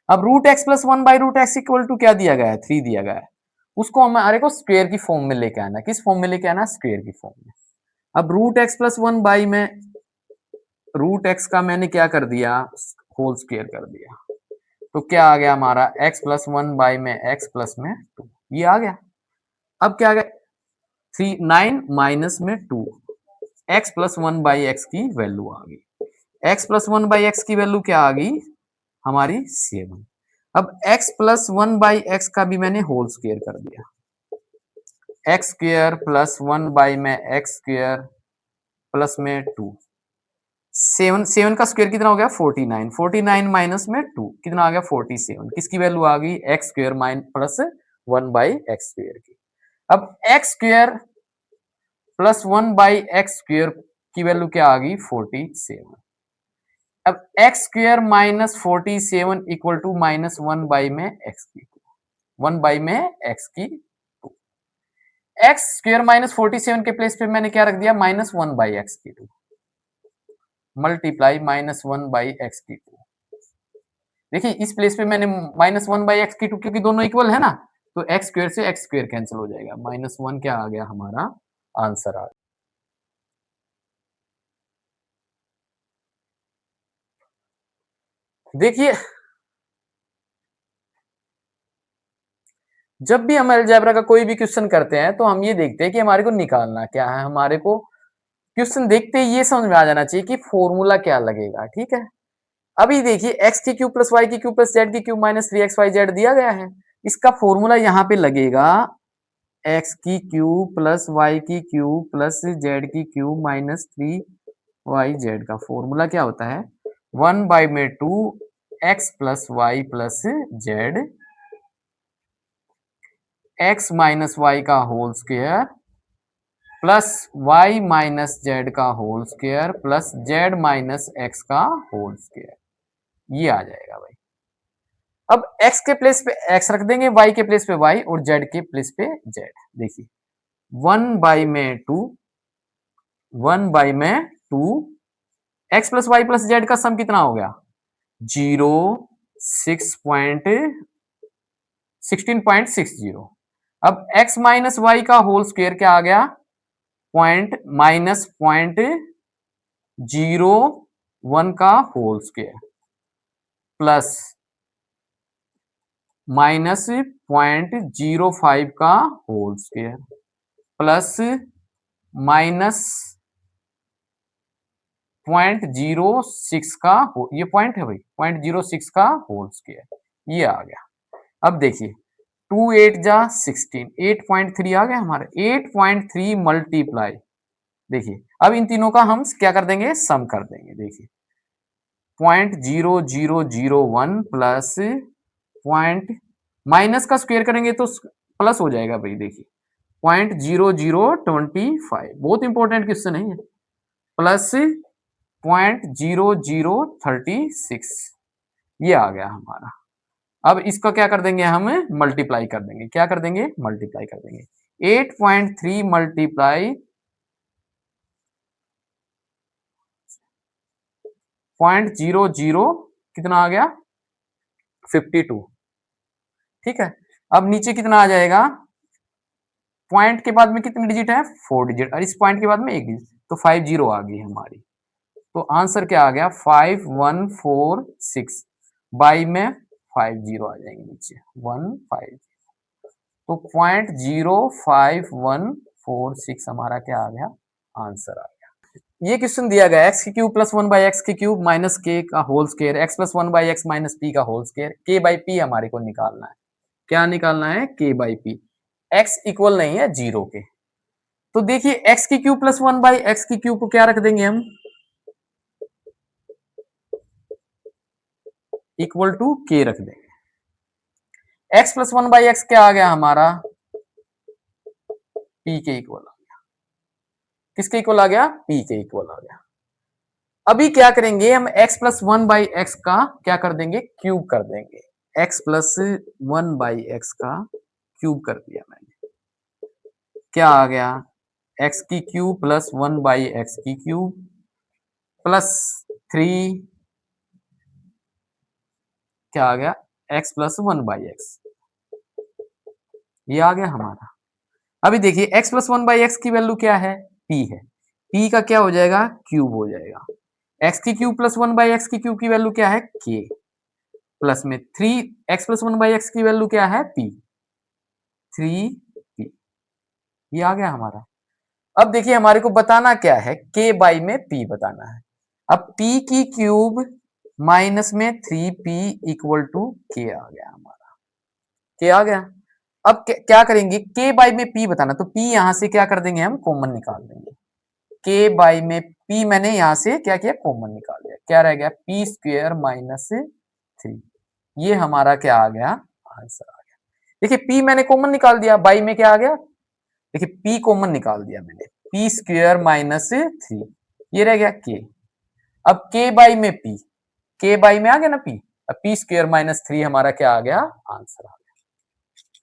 अब root x plus 1/√x equal to क्या दिया गया है 3 दिया गया है, उसको हमारे को स्क्वायर की फॉर्म में लेके आना, किस फॉर्म में लेके आना स्क्वायर की फॉर्म में। अब रूट एक्स प्लस 1 बाई में रूट एक्स का मैंने क्या कर दिया होल स्क्वायर कर दिया, तो क्या आ गया हमारा x प्लस 1 बाई में x प्लस में 2, ये आ गया। अब क्या आ गया 9 माइनस में 2, x प्लस 1 बाई एक्स की वैल्यू आ गई, x प्लस 1 बाई एक्स की वैल्यू क्या आ गई हमारी 7। अब x प्लस 1 बाई एक्स का भी मैंने होल स्क्वायर कर दिया, एक्स स्क्वायर प्लस 1 बाई में एक्स स्क्वायर प्लस में 2, 7 का स्क्वायर कितना हो गया 49, 49 माइनस में 2 कितना आ गया 47, किसकी वैल्यू आ गई x square plus 1 by x square की। अब x square plus 1 by x square की वैल्यू क्या आ गई 47। अब x square minus 47 equal to minus 1 by में एक्स की 1 बाई में एक्स की 2, एक्स स्क्वायर माइनस 47 के प्लेस पे मैंने क्या रख दिया माइनस 1 बाई एक्स की 2 मल्टीप्लाई माइनस 1 बाई एक्स की 2। देखिए इस प्लेस पे मैंने माइनस 1 बाई एक्स की 2 क्योंकि दोनों इक्वल है ना, तो एक्स स्क्वायर से एक्स स्क्वायर कैंसिल हो जाएगा, माइनस 1 क्या आ गया हमारा आंसर आ गया। देखिए जब भी हम अलजेब्रा का कोई भी क्वेश्चन करते हैं तो हम ये देखते हैं कि हमारे को निकालना क्या है, हमारे को क्वेश्चन देखते ही ये समझ में आ जाना चाहिए कि फॉर्मूला क्या लगेगा, ठीक है। अभी देखिए एक्स की क्यूब प्लस वाई की क्यूब प्लस जेड की क्यूब माइनस 3xyz दिया गया है, इसका फॉर्मूला यहाँ पे लगेगा एक्स की क्यूब प्लस वाई की क्यूब प्लस जेड की क्यूब माइनस 3yz का फॉर्मूला क्या होता है 1 बाई में 2 X plus Y plus Z X minus Y का whole square plus Y minus Z का whole square plus Z minus X का होल स्क्वायर, ये आ जाएगा भाई। अब x के प्लेस पे x रख देंगे, y के प्लेस पे y और z के प्लेस पे z। देखिए 1 बाई में 2 1 बाई में 2 x plus Y plus Z का सम कितना हो गया 0 16.60। अब x माइनस वाई का होल स्क्वायर क्या आ गया पॉइंट माइनस 0.01 का होल स्क्वायर प्लस माइनस 0.05 का होल स्क्वायर प्लस माइनस 0.06 का ये पॉइंट है भाई 0.06 का होल स्क्वायर, ये आ गया। अब देखिए 2 8 जा 16, 8.3 आ गया हमारे 8.3 मल्टीप्लाई, देखिए अब इन तीनों का हम क्या कर देंगे सम कर देंगे। देखिए 0.0001 प्लस पॉइंट माइनस का स्क्वायर करेंगे तो प्लस हो जाएगा भाई। देखिए 0.0025 बहुत इंपॉर्टेंट क्वेश्चन है ये, प्लस 0.0036 ये आ गया हमारा। अब इसका क्या कर देंगे हम, मल्टीप्लाई कर देंगे। क्या कर देंगे, मल्टीप्लाई कर देंगे। 8.3 मल्टीप्लाई 0.00 कितना आ गया, 52। ठीक है, अब नीचे कितना आ जाएगा, पॉइंट के बाद में कितने डिजिट है, 4 डिजिट, और इस पॉइंट के बाद में एक डिजिट, तो 50 आ गई हमारी। तो आंसर क्या आ गया, 5146। बाई में 50 आ जाएंगे नीचे, 15। तो 0.05146 हमारा क्या आ गया, आंसर आ गया। ये क्वेश्चन दिया गया एक्स की क्यूब प्लस 1 बाई एक्स की क्यूब माइनस के का whole square, x plus 1 by x minus p का whole square, k by p हमारे को निकालना है। क्या निकालना है, के बाई पी। एक्स इक्वल नहीं है 0 के, तो देखिए एक्स की क्यूब प्लस 1 बाई एक्स की क्यूब को क्या रख देंगे हम, इक्वल टू के रख देंगे। एक्स प्लस 1 बाई एक्स क्या आ गया हमारा, पी के इक्वल आ गया। किसके इक्वल आ गया, पी के इक्वल आ गया। अभी क्या करेंगे हम, x प्लस 1 बाई एक्स का क्या कर देंगे, क्यूब कर देंगे। x प्लस 1 बाई एक्स का क्यूब कर दिया मैंने, क्या आ गया, x की क्यूब प्लस 1 बाई एक्स की क्यूब प्लस 3, क्या आ गया, x प्लस 1 बाई एक्स, ये आ गया हमारा। अभी देखिए x प्लस 1 बाई एक्स की वैल्यू क्या है, p है, p का क्या हो जाएगा, क्यूब हो जाएगा। x की क्यूब प्लस 1 बाई एक्स की क्यूब की वैल्यू क्या है, k, प्लस में 3, x प्लस 1 बाई एक्स की वैल्यू क्या है, p, 3p, ये आ गया हमारा। अब देखिए हमारे को बताना क्या है, k बाई में p बताना है। अब p की क्यूब माइनस में 3p इक्वल टू k आ गया हमारा, k आ गया। अब क्या करेंगे, k बाई में p बताना, तो p यहां से क्या कर देंगे हम, कॉमन निकाल देंगे। k बाई में p मैंने यहां से क्या किया, कॉमन निकाल दिया, क्या रह गया, p स्क्वायर माइनस 3, ये हमारा क्या आ गया, आंसर आ गया। देखिए p मैंने कॉमन निकाल दिया, बाई में क्या आ गया, देखिए p कॉमन निकाल दिया मैंने, p स्क्वायर माइनस 3, ये रह गया k। अब k बाई में p, k बाई में आ गया ना p, अब p स्क्वायर माइनस 3 हमारा क्या आ गया, आंसर आ गया।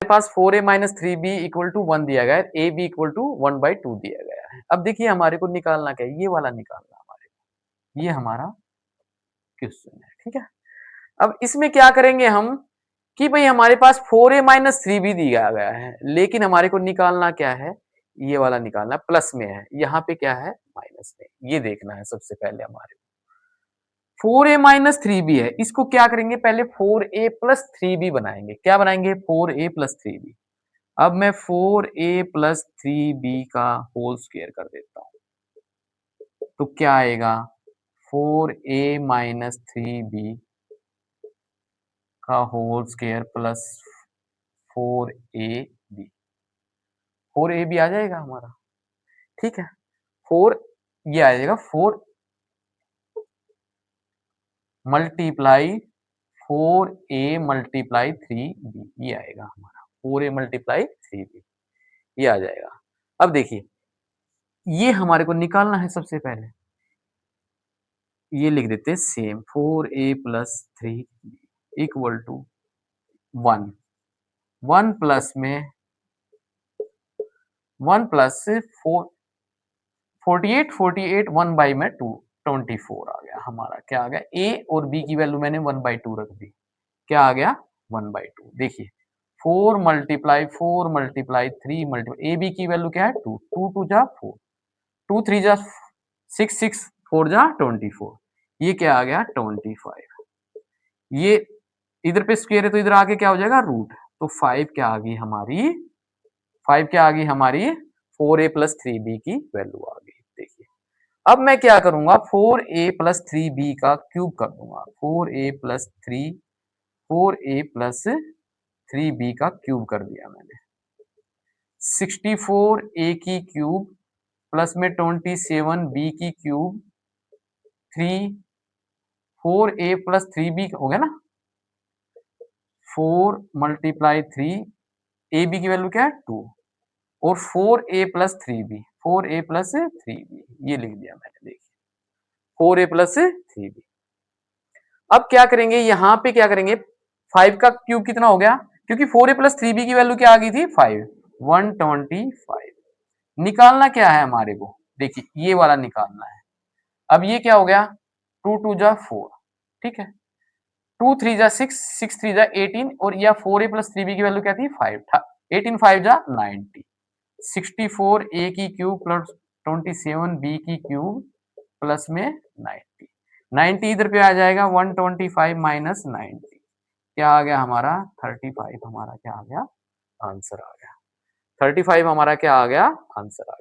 हमारे पास 4a minus 3b equal to 1 दिया गया है, a b इक्वल टू 1/2 दिया गया है। अब देखिए हमारे को निकालना क्या है, ये वाला निकालना हमारे को, ये हमारा क्वेश्चन है। ठीक है, अब इसमें क्या करेंगे हम, कि भाई हमारे पास 4a माइनस 3b दिया गया है, लेकिन हमारे को निकालना क्या है, ये वाला निकालना, प्लस में है, यहाँ पे क्या है, माइनस में, ये देखना है सबसे पहले हमारे को। 4a माइनस 3b है, इसको क्या करेंगे, पहले 4a प्लस 3b बनाएंगे। क्या बनाएंगे, 4a प्लस 3b। अब मैं 4a प्लस 3b का होल स्क्वायर कर देता हूं, तो क्या आएगा, 4a माइनस 3b का whole square plus 4ab, 4ab आ जाएगा हमारा। ठीक है, 4, ये आ जाएगा 4 मल्टीप्लाई 4a मल्टीप्लाई 3b, ये आएगा हमारा 4a मल्टीप्लाई 3b, ये आ जाएगा। अब देखिए ये हमारे को निकालना है, सबसे पहले ये लिख देते हैं same, 4a plus 3b equal to 1, 1 plus में 1 प्लस 4, 48, 48 1 बाई में 2, 24 आ गया हमारा। क्या आ गया, a और b की वैल्यू मैंने 1/2 रख दी, क्या आ गया, 1/2। देखिए 4 मल्टीप्लाई 3 मल्टीप्लाई, ए बी की वैल्यू क्या है, 2, 2 2 जा 4, 2 3 जा 6, 6 4 जा 24, ये क्या आ गया, 25। ये इधर पे स्क्वायर है तो इधर आगे क्या हो जाएगा, रूट, तो 5 क्या आ गई हमारी, 5 क्या आ गई हमारी, 4a प्लस 3b की वैल्यू आ गई। देखिए अब मैं क्या करूंगा, 4a प्लस 3b का क्यूब कर दूंगा, 4a plus 3, 4a plus 3b का क्यूब कर दिया मैंने, 64a की क्यूब प्लस में 27b की क्यूब, 3, 4a प्लस 3b हो गया ना, 4 मल्टीप्लाई 3, ए बी की वैल्यू क्या है, 2, और 4a plus 3b, 4a plus 3b, ये लिख दिया मैंने। देखिए 4a प्लस 3b। अब क्या करेंगे, यहां पे क्या करेंगे, 5 का क्यूब कितना हो गया, क्योंकि 4a प्लस 3b की वैल्यू क्या आ गई थी 5, 125। निकालना क्या है हमारे को, देखिए ये वाला निकालना है। अब ये क्या हो गया, 2 2 जा 4, ठीक है, 2 3 जा 6, 6 3 जा 18, और या 4a प्लस 3b की वैल्यू क्या थी 5 था, 18 5 जा 90, 64 a की क्यूब प्लस 27 b की क्यूब प्लस में 90, 90 इधर पे आ जाएगा, 125 माइनस 90 क्या आ गया हमारा 35, हमारा क्या आ गया आंसर आ गया 35, हमारा क्या आ गया आंसर आ गया।